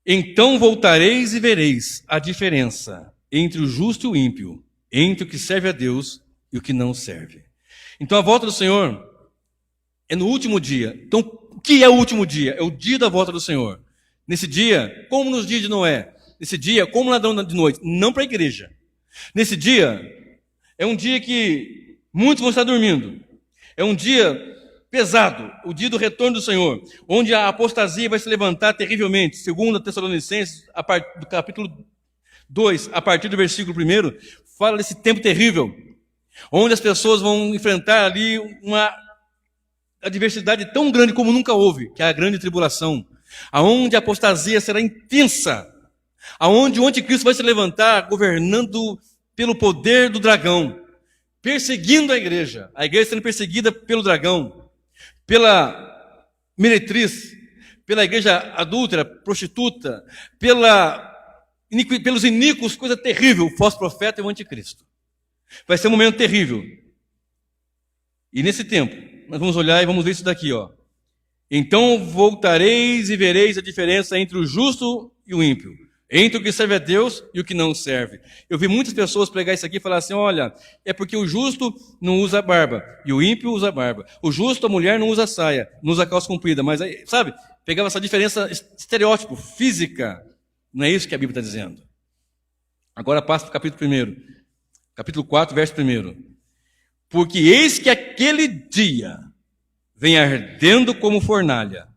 Então voltareis e vereis a diferença entre o justo e o ímpio, entre o que serve a Deus e o que não serve. Então a volta do Senhor é no último dia. Então, o que é o último dia? É o dia da volta do Senhor. Nesse dia, como nos dias de Noé. Nesse dia, como ladrão de noite. Não para a igreja. Nesse dia, é um dia que muitos vão estar dormindo. É um dia pesado, o dia do retorno do Senhor, onde a apostasia vai se levantar terrivelmente. Segundo Tessalonicenses, do capítulo 2, a partir do versículo 1, fala desse tempo terrível, onde as pessoas vão enfrentar ali uma adversidade tão grande como nunca houve, que é a grande tribulação, aonde a apostasia será intensa, aonde o anticristo vai se levantar governando pelo poder do dragão, perseguindo a igreja sendo perseguida pelo dragão, pela meretriz, pela igreja adúltera, prostituta, pelos iníquos, coisa terrível, o falso profeta e o anticristo. Vai ser um momento terrível. E nesse tempo, nós vamos olhar e vamos ver isso daqui, ó. Então voltareis e vereis a diferença entre o justo e o ímpio, entre o que serve a Deus e o que não serve. Eu vi muitas pessoas pregar isso aqui e falar assim, olha, é porque o justo não usa barba e o ímpio usa barba. O justo, a mulher, não usa saia, não usa calça comprida. Mas aí, sabe, pegava essa diferença estereótipo, física. Não é isso que a Bíblia está dizendo. Agora passa para o capítulo 1. Capítulo 4, verso 1. Porque eis que aquele dia vem ardendo como fornalha.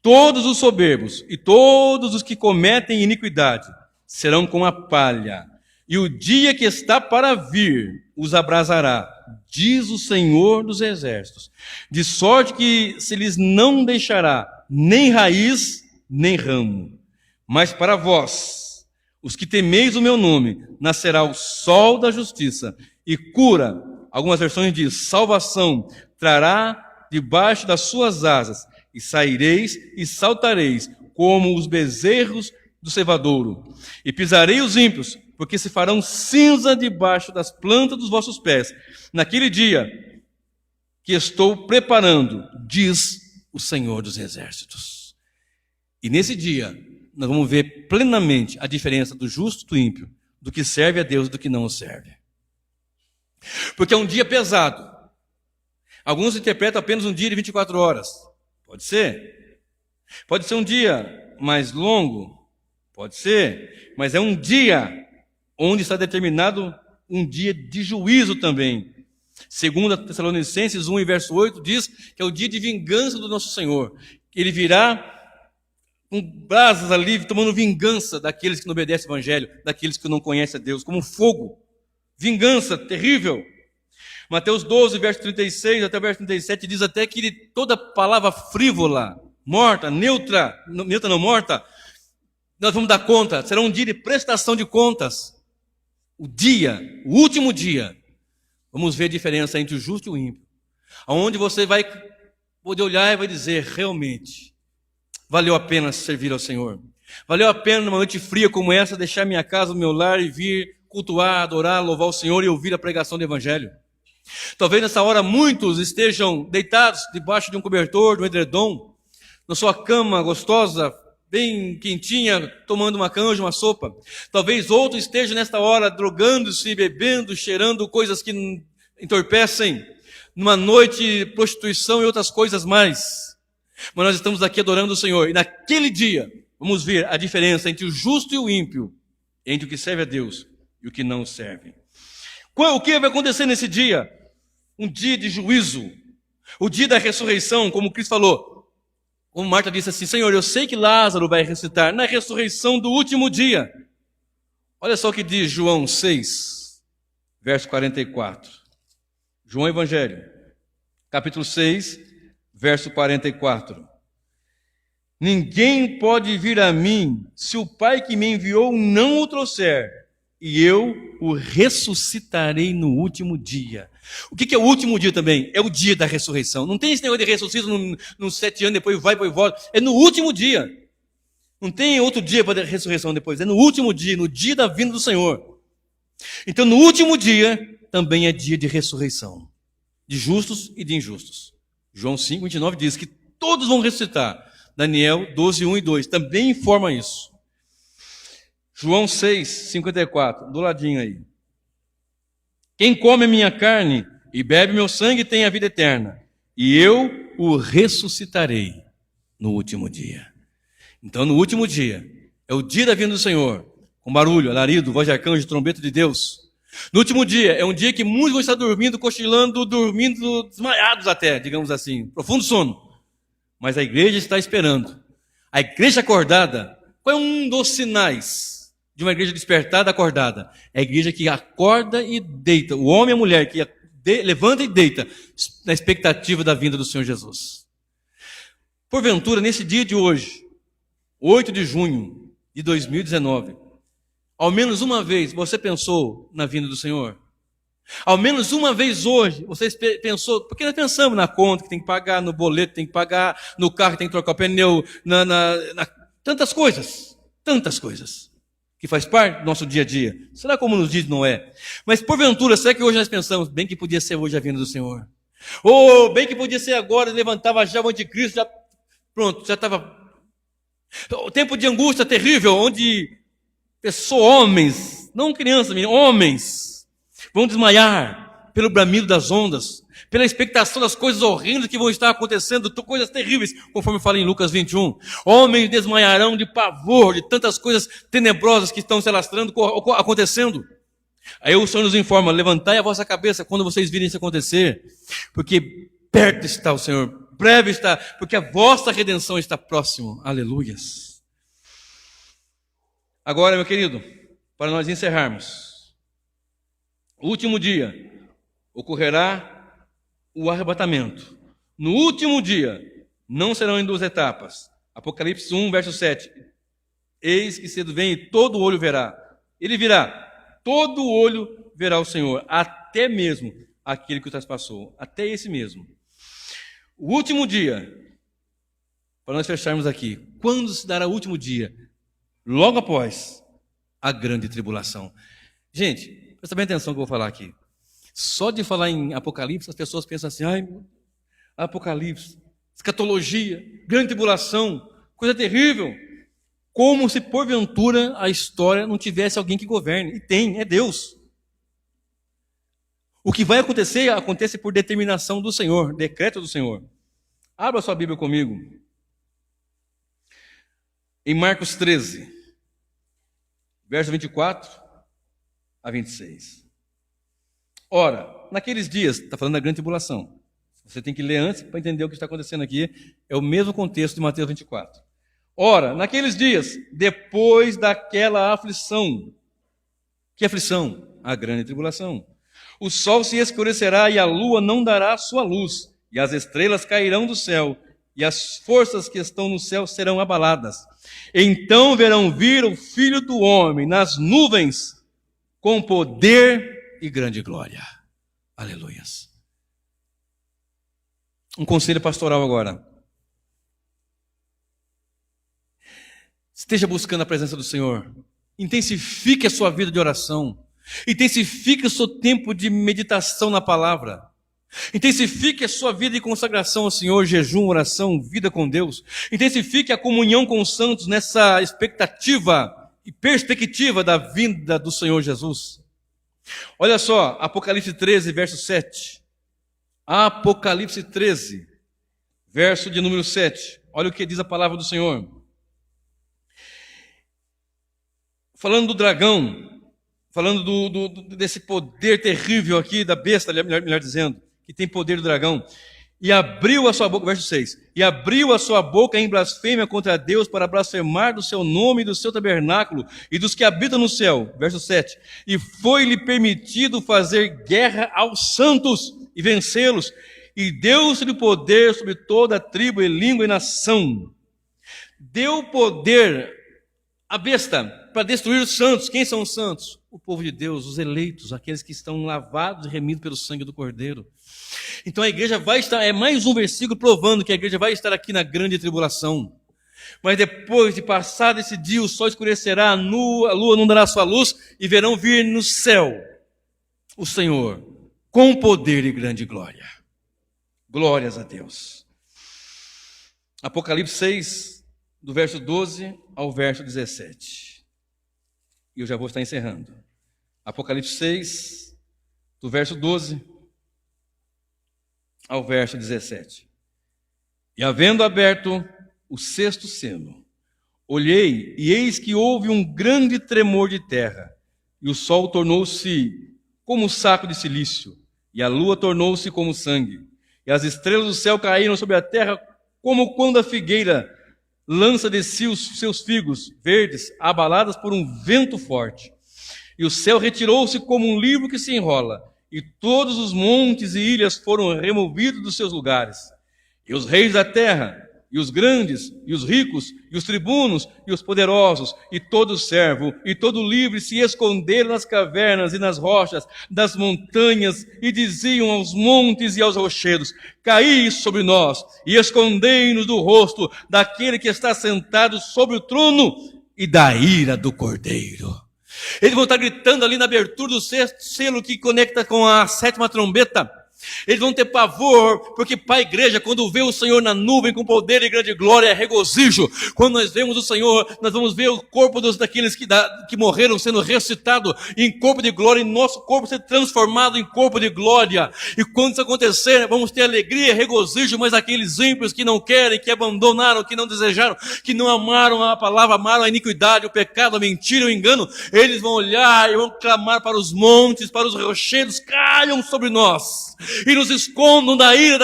Todos os soberbos e todos os que cometem iniquidade serão como a palha. E o dia que está para vir os abrasará, diz o Senhor dos Exércitos. De sorte que se lhes não deixará nem raiz, nem ramo. Mas para vós, os que temeis o meu nome, nascerá o sol da justiça e cura. Algumas versões diz, salvação, trará debaixo das suas asas, e saireis e saltareis, como os bezerros do cevadouro. E pisarei os ímpios, porque se farão cinza debaixo das plantas dos vossos pés. Naquele dia que estou preparando, diz o Senhor dos Exércitos. E nesse dia, nós vamos ver plenamente a diferença do justo e do ímpio, do que serve a Deus e do que não o serve. Porque é um dia pesado. Alguns interpretam apenas um dia de 24 horas. Pode ser. Pode ser um dia mais longo. Pode ser. Mas é um dia onde está determinado um dia de juízo também. Segundo Tessalonicenses 1, verso 8, diz que é o dia de vingança do nosso Senhor. Ele virá com brasas ali, tomando vingança daqueles que não obedecem ao Evangelho, daqueles que não conhecem a Deus, como um fogo. Vingança terrível. Mateus 12, verso 36 até o verso 37, diz até que toda palavra frívola, morta, neutra não morta, nós vamos dar conta. Será um dia de prestação de contas. O último dia, vamos ver a diferença entre o justo e o ímpio. Onde você vai poder olhar e vai dizer, realmente, valeu a pena servir ao Senhor. Valeu a pena numa noite fria como essa, deixar minha casa, o meu lar e vir cultuar, adorar, louvar o Senhor e ouvir a pregação do Evangelho. Talvez nessa hora muitos estejam deitados debaixo de um cobertor, de um edredom, na sua cama gostosa, bem quentinha, tomando uma canja, uma sopa. Talvez outros estejam nesta hora drogando-se, bebendo, cheirando coisas que entorpecem, numa noite de prostituição e outras coisas mais. Mas nós estamos aqui adorando o Senhor. E naquele dia, vamos ver a diferença entre o justo e o ímpio, entre o que serve a Deus e o que não serve. O que vai acontecer nesse dia? Um dia de juízo. O dia da ressurreição, como Cristo falou. Como Marta disse assim, Senhor, eu sei que Lázaro vai ressuscitar na ressurreição do último dia. Olha só o que diz João 6, verso 44. João Evangelho, capítulo 6, verso 44. Ninguém pode vir a mim se o Pai que me enviou não o trouxer, e eu o ressuscitarei no último dia. O que é o último dia também? É o dia da ressurreição. Não tem esse negócio de ressuscita nos 7 anos, depois vai, depois volta. É no último dia. Não tem outro dia para a ressurreição depois. É no último dia, no dia da vinda do Senhor. Então, no último dia, também é dia de ressurreição. De justos e de injustos. João 5, 29 diz que todos vão ressuscitar. Daniel 12, 1 e 2 também informa isso. João 6, 54, do ladinho aí. Quem come a minha carne e bebe meu sangue tem a vida eterna, e eu o ressuscitarei no último dia. Então, no último dia, é o dia da vinda do Senhor, com barulho, alarido, voz de arcanjo, trombeta de Deus. No último dia, é um dia que muitos vão estar dormindo, cochilando, dormindo, desmaiados até, digamos assim, profundo sono. Mas a igreja está esperando. A igreja acordada, qual é um dos sinais de uma igreja despertada, acordada? É a igreja que acorda e deita, o homem e a mulher que levanta e deita, na expectativa da vinda do Senhor Jesus. Porventura, nesse dia de hoje, 8 de junho de 2019, ao menos uma vez você pensou na vinda do Senhor? Ao menos uma vez hoje, você pensou, porque nós pensamos na conta que tem que pagar, no boleto que tem que pagar, no carro que tem que trocar o pneu, tantas coisas, que faz parte do nosso dia a dia. Será como nos dias de Noé? Mas porventura, será que hoje nós pensamos, bem que podia ser hoje a vinda do Senhor? Ou bem que podia ser agora, levantava já o anticristo, já pronto, já estava... O tempo de angústia terrível, onde pessoas, homens, não crianças, homens, vão desmaiar pelo bramido das ondas, pela expectação das coisas horrendas que vão estar acontecendo, coisas terríveis, conforme fala em Lucas 21. Homens desmaiarão de pavor, de tantas coisas tenebrosas que estão se alastrando, acontecendo. Aí o Senhor nos informa, levantai a vossa cabeça quando vocês virem isso acontecer, porque perto está o Senhor, breve está, porque a vossa redenção está próximo. Aleluias. Agora, meu querido, para nós encerrarmos, o último dia ocorrerá o arrebatamento. No último dia, não serão em 2 etapas. Apocalipse 1, verso 7. Eis que cedo vem e todo olho verá. Ele virá, todo olho verá o Senhor, até mesmo aquele que o traspassou, até esse mesmo. O último dia, para nós fecharmos aqui, quando se dará o último dia? Logo após a grande tribulação. Gente, presta bem atenção que eu vou falar aqui. Só de falar em Apocalipse, as pessoas pensam assim, ai, Apocalipse, escatologia, grande tribulação, coisa terrível. Como se porventura a história não tivesse alguém que governe. E tem, é Deus. O que vai acontecer, acontece por determinação do Senhor, decreto do Senhor. Abra sua Bíblia comigo. Em Marcos 13, verso 24 a 26. Ora, naqueles dias, está falando da grande tribulação. Você tem que ler antes para entender o que está acontecendo aqui. É o mesmo contexto de Mateus 24. Ora, naqueles dias, depois daquela aflição. Que aflição? A grande tribulação. O sol se escurecerá e a lua não dará sua luz, e as estrelas cairão do céu, e as forças que estão no céu serão abaladas. Então verão vir o Filho do Homem nas nuvens, com poder e grande glória. Aleluias. Um conselho pastoral agora. Esteja buscando a presença do Senhor. Intensifique a sua vida de oração. Intensifique o seu tempo de meditação na palavra. Intensifique a sua vida de consagração ao Senhor, jejum, oração, vida com Deus. Intensifique a comunhão com os santos nessa expectativa e perspectiva da vinda do Senhor Jesus. Olha só, Apocalipse 13, verso 7. Apocalipse 13, verso de número 7. Olha o que diz a palavra do Senhor. Falando do dragão, falando desse poder terrível aqui, da besta, melhor dizendo, que tem poder do dragão. E abriu a sua boca, verso 6, e abriu a sua boca em blasfêmia contra Deus para blasfemar do seu nome e do seu tabernáculo e dos que habitam no céu, verso 7. E foi-lhe permitido fazer guerra aos santos e vencê-los, e deu-lhe poder sobre toda a tribo e língua e nação. Deu poder à besta para destruir os santos. Quem são os santos? O povo de Deus, os eleitos, aqueles que estão lavados e remidos pelo sangue do Cordeiro. Então a igreja vai estar, é mais um versículo provando que a igreja vai estar aqui na grande tribulação. Mas depois de passar esse dia, o sol escurecerá, a lua não dará sua luz, e verão vir no céu o Senhor, com poder e grande glória. Glórias a Deus. Apocalipse 6, do verso 12 ao verso 17. E eu já vou estar encerrando. Apocalipse 6, do verso 12 ao verso 17. E havendo aberto o sexto selo, olhei, e eis que houve um grande tremor de terra, e o sol tornou-se como um saco de cilício, e a lua tornou-se como sangue, e as estrelas do céu caíram sobre a terra, como quando a figueira lança de si os seus figos verdes, abaladas por um vento forte. E o céu retirou-se como um livro que se enrola, e todos os montes e ilhas foram removidos dos seus lugares. E os reis da terra, e os grandes, e os ricos, e os tribunos, e os poderosos, e todo servo, e todo livre se esconderam nas cavernas e nas rochas das montanhas, e diziam aos montes e aos rochedos: caí sobre nós, e escondei-nos do rosto daquele que está sentado sobre o trono e da ira do Cordeiro. Eles vão estar gritando ali na abertura do sexto selo que conecta com a sétima trombeta. Eles vão ter pavor, porque para a igreja, quando vê o Senhor na nuvem com poder e grande glória, é regozijo. Quando nós vemos o Senhor, nós vamos ver o corpo daqueles que morreram sendo ressuscitado em corpo de glória, e nosso corpo ser transformado em corpo de glória. E quando isso acontecer, vamos ter alegria e regozijo, mas aqueles ímpios que não querem, que abandonaram, que não desejaram, que não amaram a palavra, amaram a iniquidade, o pecado, a mentira, o engano, eles vão olhar e vão clamar para os montes, para os rochedos: caiam sobre nós e nos escondam da ira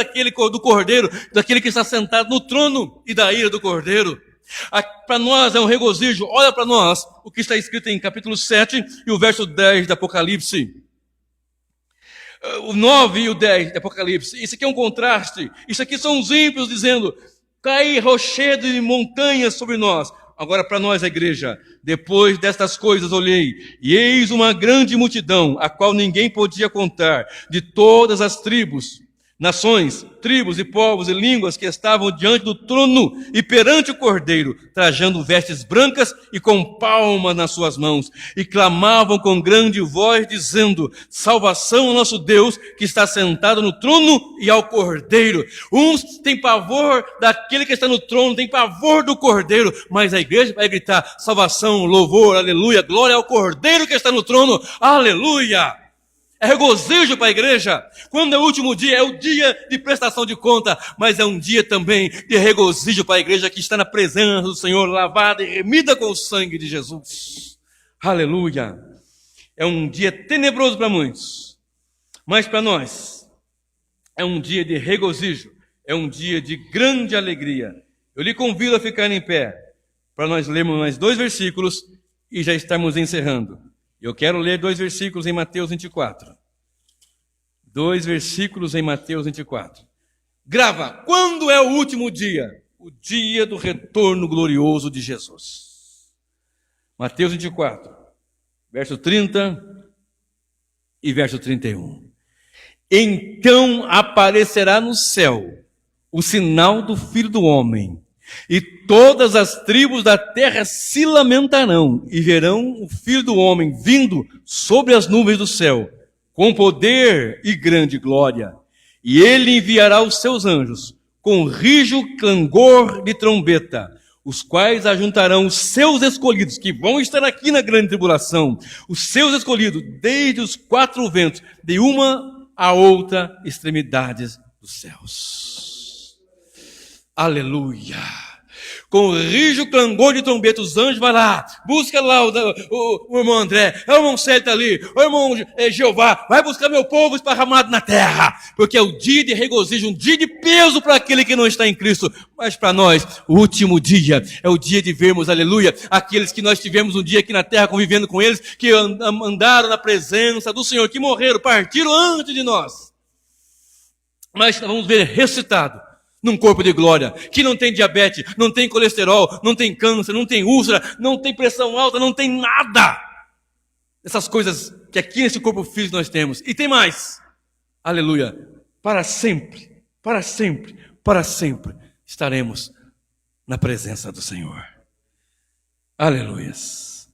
do Cordeiro, daquele que está sentado no trono e da ira do Cordeiro. Para nós é um regozijo. Olha para nós o que está escrito em capítulo 7 e o verso 10 de Apocalipse. O 9 e o 10 de Apocalipse. Isso aqui é um contraste. Isso aqui são os ímpios dizendo: cai rochedo e montanhas sobre nós. Agora para nós, a igreja: depois destas coisas olhei, e eis uma grande multidão, a qual ninguém podia contar, de todas as tribos, nações, tribos e povos e línguas, que estavam diante do trono e perante o Cordeiro, trajando vestes brancas e com palmas nas suas mãos, e clamavam com grande voz, dizendo: salvação ao nosso Deus, que está sentado no trono, e ao Cordeiro. Uns têm pavor daquele que está no trono, têm pavor do Cordeiro, mas a igreja vai gritar: salvação, louvor, aleluia, glória ao Cordeiro que está no trono, aleluia. É regozijo para a igreja. Quando é o último dia, é o dia de prestação de conta, mas é um dia também de regozijo para a igreja que está na presença do Senhor, lavada e remida com o sangue de Jesus. Aleluia. É um dia tenebroso para muitos, mas para nós é um dia de regozijo, é um dia de grande alegria. Eu lhe convido a ficar em pé, para nós lermos mais 2 versículos e já estamos encerrando. Eu quero ler 2 versículos em Mateus 24. 2 versículos em Mateus 24. Grava: quando é o último dia? O dia do retorno glorioso de Jesus. Mateus 24, verso 30 e verso 31. Então aparecerá no céu o sinal do Filho do Homem, e todas as tribos da terra se lamentarão, e verão o Filho do Homem vindo sobre as nuvens do céu, com poder e grande glória. E ele enviará os seus anjos, com rijo clangor de trombeta, os quais ajuntarão os seus escolhidos, que vão estar aqui na grande tribulação, os seus escolhidos, desde os 4 ventos, de uma a outra extremidades dos céus. Aleluia! Com rijo clangor de trombeta, os anjos vai lá, busca lá o irmão André, o irmão Célio está ali, o irmão Jeová, vai buscar meu povo esparramado na terra, porque é o dia de regozijo, um dia de peso para aquele que não está em Cristo, mas para nós, o último dia, é o dia de vermos, aleluia, aqueles que nós tivemos um dia aqui na terra, convivendo com eles, que andaram na presença do Senhor, que morreram, partiram antes de nós. mas nós vamos ver ressuscitado num corpo de glória, que não tem diabetes, não tem colesterol, não tem câncer, não tem úlcera, não tem pressão alta, não tem nada. Essas coisas que aqui nesse corpo físico nós temos. E tem mais. Aleluia. Para sempre, para sempre, para sempre estaremos na presença do Senhor. Aleluias.